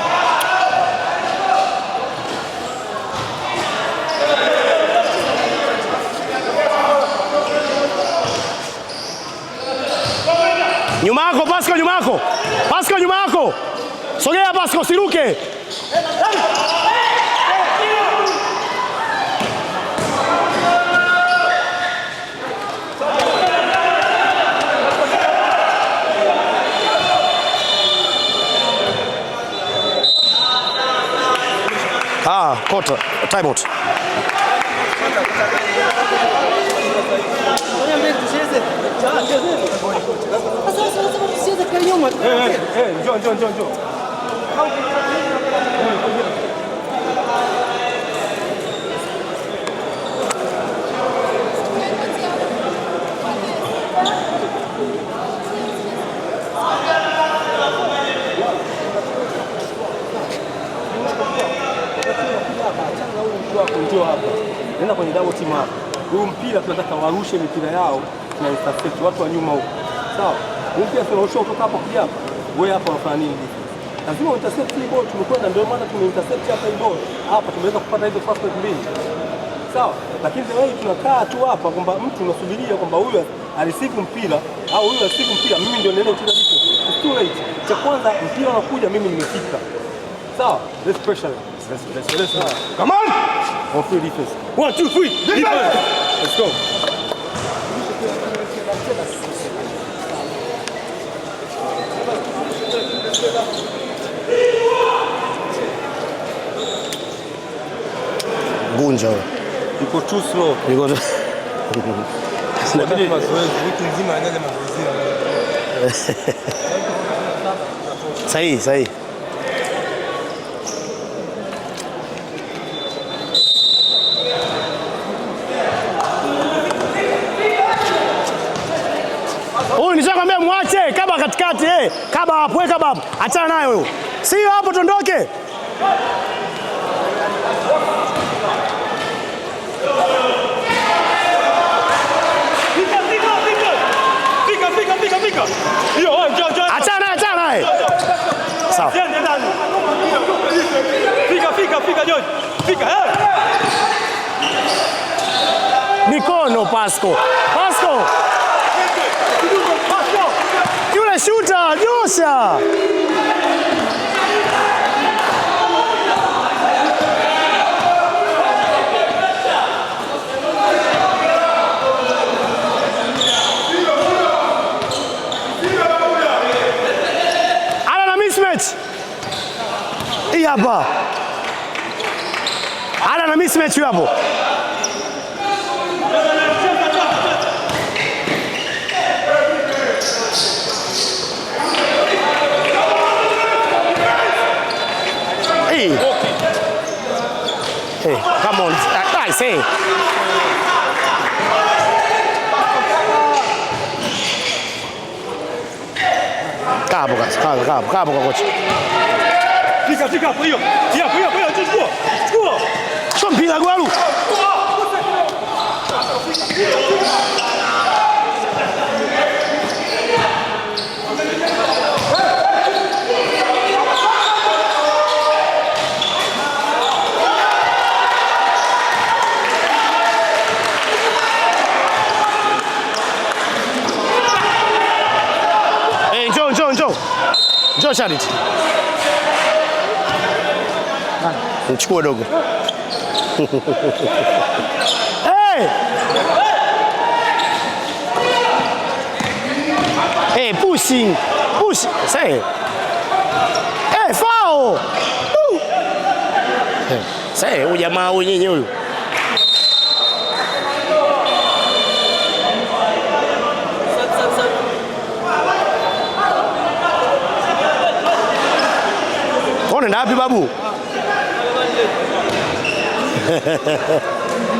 Nyuma yako Pascal, nyuma yako. Pascal nyuma yako. Sogea Pascal, usiruke. Quarter, time out. Njoo. Njoo hapa. Nenda kwenye double team hapa. Huu mpira tunataka warushe mipira yao na intercept watu wa nyuma huko. Sawa? Huu mpira tunarusha kutoka hapa kuja hapa. Wewe hapa unafanya nini? Lazima intercept hii ball, tumekwenda ndio maana tumeintercept hapa hii ball. Hapa tumeweza kupata hizo fast break mbili. Sawa? Lakini leo hii tunakaa tu hapa kwamba mtu unasubiria kwamba huyu areceive mpira au huyu areceive mpira, mimi ndio naenda kucheza hicho. It's too late. Cha kwanza mpira unakuja, mimi nimefika. Sawa? Let's pressure. Let's go. Come on! On free defense. 1, 2, 3. Defense! Let's go. Gunja wewe. Yuko too slow. Yuko tu. Inabidi mazoezi wiki nzima anaanza mazoezi. Sahi. Huyu nishakwambia mwache kaba katikati kaba hapo, weka hapo. Achana nayo huyo. Sio hapo tondoke. Fika. Hiyo njoo. Achana naye. Sawa. Ndio ndani. Fika George. Fika. Mikono Pascal. Yule shooter, nyosha. Hii hapa. Ana na mismatch hapo. Hey, come on. I say. Cabo kwa kocha. Fika hapo hiyo. Chukua. Sio mpira gwalu. Njoo Charity. Mchukue dogo. Pushing. Say. Foul. Say, huyu jamaa huyu nyinyi huyu. Unaenda wapi babu?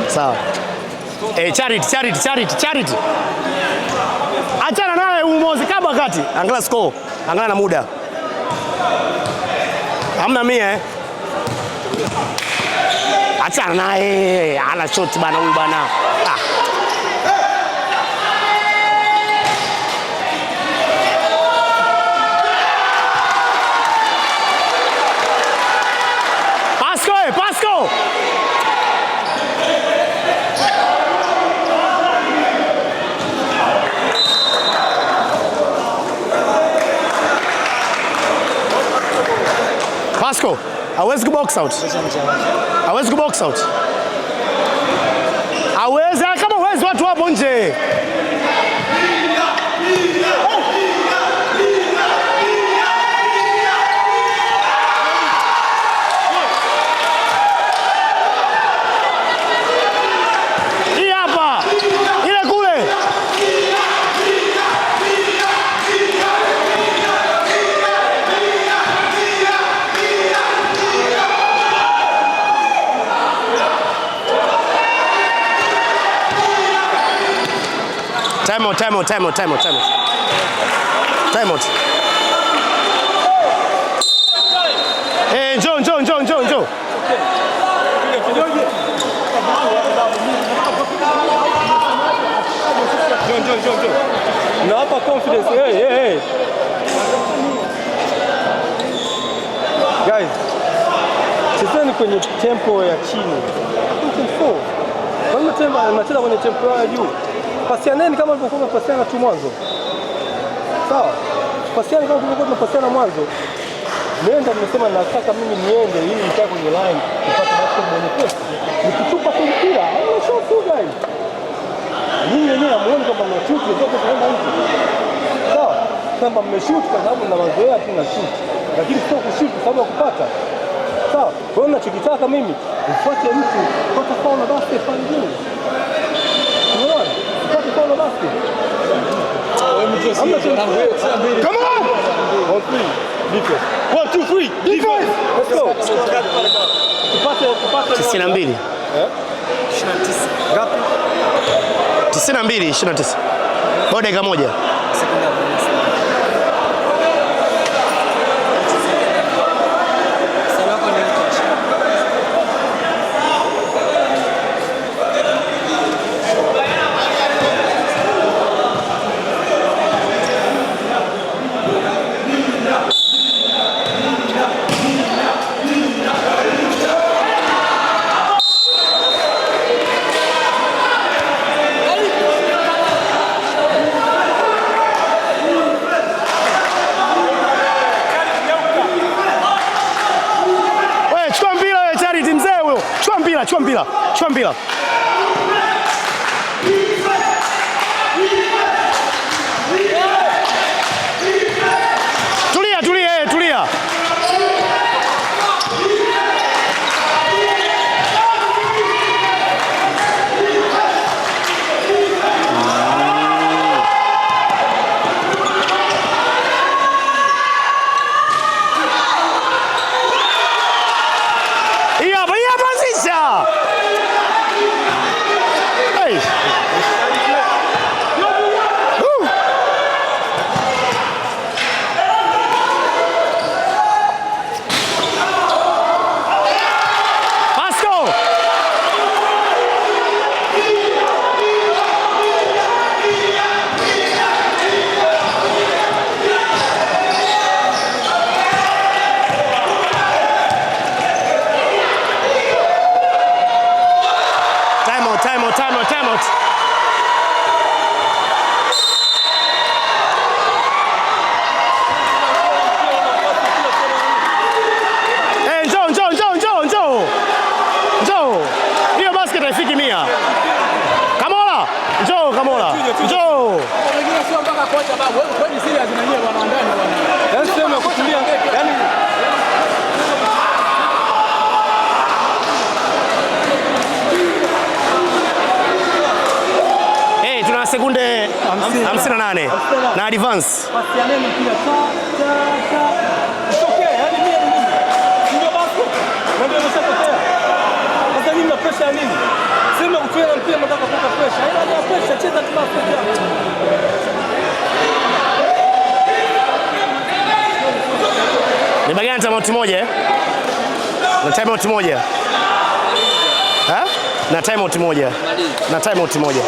Sawa. Charity. Achana naye umozi kama kati. Angalia score. Angalia na muda. Hamna mia Achana naye. Ana shot bana huyu bana. Pascal! Hawezi kubox out. Hawezi kubox out. Hawezi, kama hawezi watu hapo nje. Hii hapa. Ile kule. Time out. Njoo. Nawapa confidence. Hey. Guys, chezeni kwenye tempo ya chini. Kama mnacheza kwenye tempo ya juu, pasianeni kama tulivyokuwa tunapasiana tu mwanzo. Sawa? Pasiani kama tulivyokuwa tunapasiana mwanzo. Nenda nimesema nataka mimi niende ili nikae kwenye line nipate basketball nyepesi. Nikitupa tu mpira, show tu guys. Ninyi wenyewe hamuoni kama mnashoot zote zinaenda nje. Sawa? Kama mmeshoot kwa sababu na mazoea tu na shoot. Lakini sio kushoot kwa sababu ya kupata. Sawa? Kwa hiyo ninachokitaka mimi ufuate mtu mpaka foul na basket pale juu. Unaona? Ufuate foul na basket. Come on! 1 3 defense. 1 2 3 defense. Let's go. Tupate 92. 29. Ngapi? 92, 29. Bado dakika moja. Chukua mpira. Tulia. Time out. Njoo. Hiyo basket haifiki 100. Kamola. Njoo. Wengine sio mpaka kocha babu. Wewe kwani serious na nyie bwana ndani bwana. Yaani sema kutulia. Yaani tuna sekunde 58 na advance. Pasianeni mpira cha. It's okay. Yaani mimi ndio basket. Ndio nimeshatokea. Sasa nini na pressure nini? Sema kucheza mpira nataka kuweka pressure. Haina pressure, cheza tu basket yako. Nimegana timeout moja na timeout moja. Na timeout moja.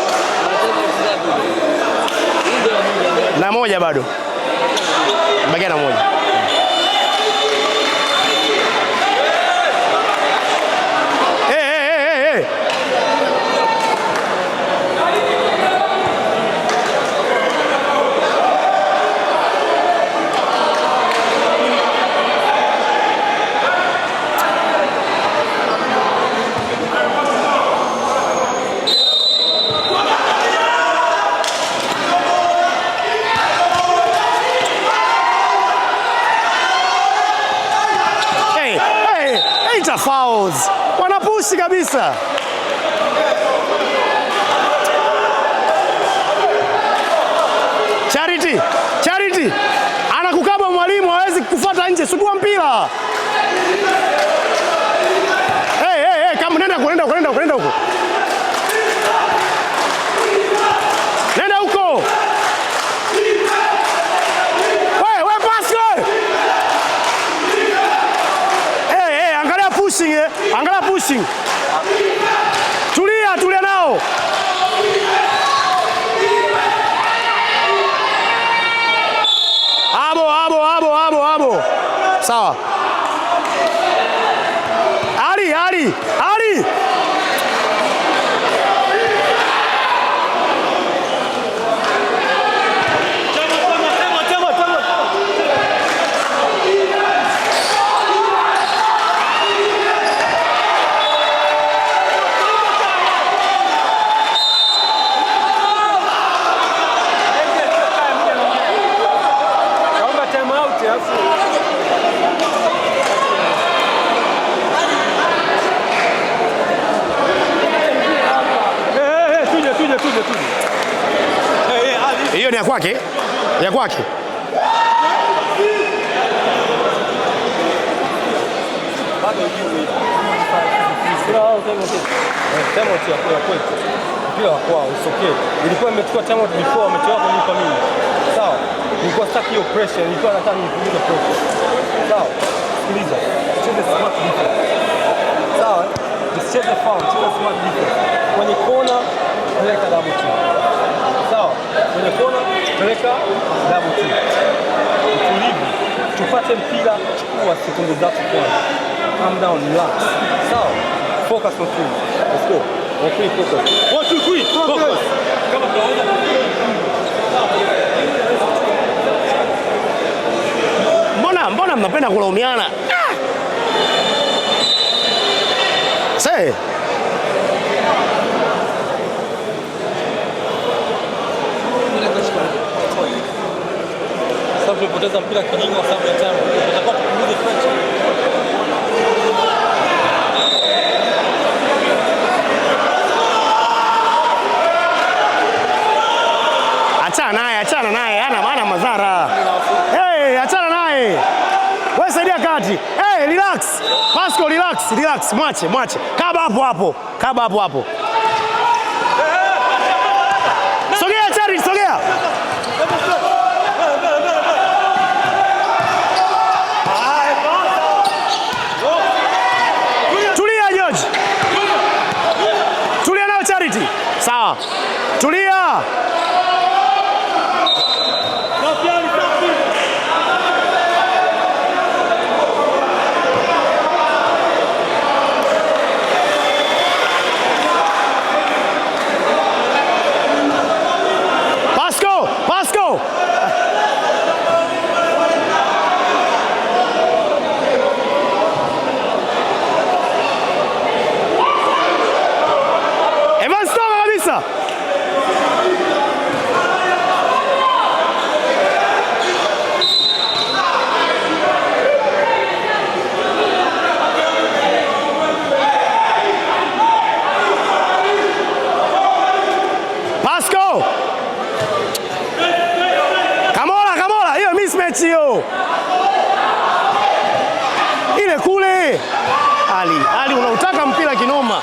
Na moja bado. Nimegana moja. Wanaita fouls. Wanapushi kabisa. Charity. Anakukaba mwalimu, hawezi kufuata nje. Sugua mpira. Kama nenda huko. Nenda huko. Wewe Pascal. Angalia pushing. Tulia nao. Abo. Sawa. Ali. Hiyo ni ya kwake. Mpira wa kwao, it's okay. Ilikuwa imechukua time out before wametoka kunipa mimi. Sawa. Nilikuwa sitaki hiyo pressure, nilikuwa nataka nipunguze pressure. Sawa. Sikiliza. Cheze smart defense. Sawa. Cheze foul, cheze smart defense. Kwenye kona peleka double team. Sawa. Kwenye kona peleka double team. Utulivu. Tupate mpira, chukua sekunde zako kwanza. Calm down, relax. Sawa. Focus on things. Let's go. Okay, focus. 1, 2, 3. Focus. Come on, Mbona mnapenda kulaumiana? Say. Sasa tumepoteza mpira kijinga kwa sababu ya time. Tutakuwa tupunguze pressure. Achana naye, hana maana madhara. Achana naye. Wewe saidia kati. Relax. Pascal, relax. Mwache. Kaba hapo. Sogea Charity, sogea. Tulia George. Tulia nao Charity. Sawa. Tulia. Pascal. Evans toka kabisa. Pascal. Kamola, hiyo mismatch hiyo. Ile kule. Ali unautaka mpira kinoma.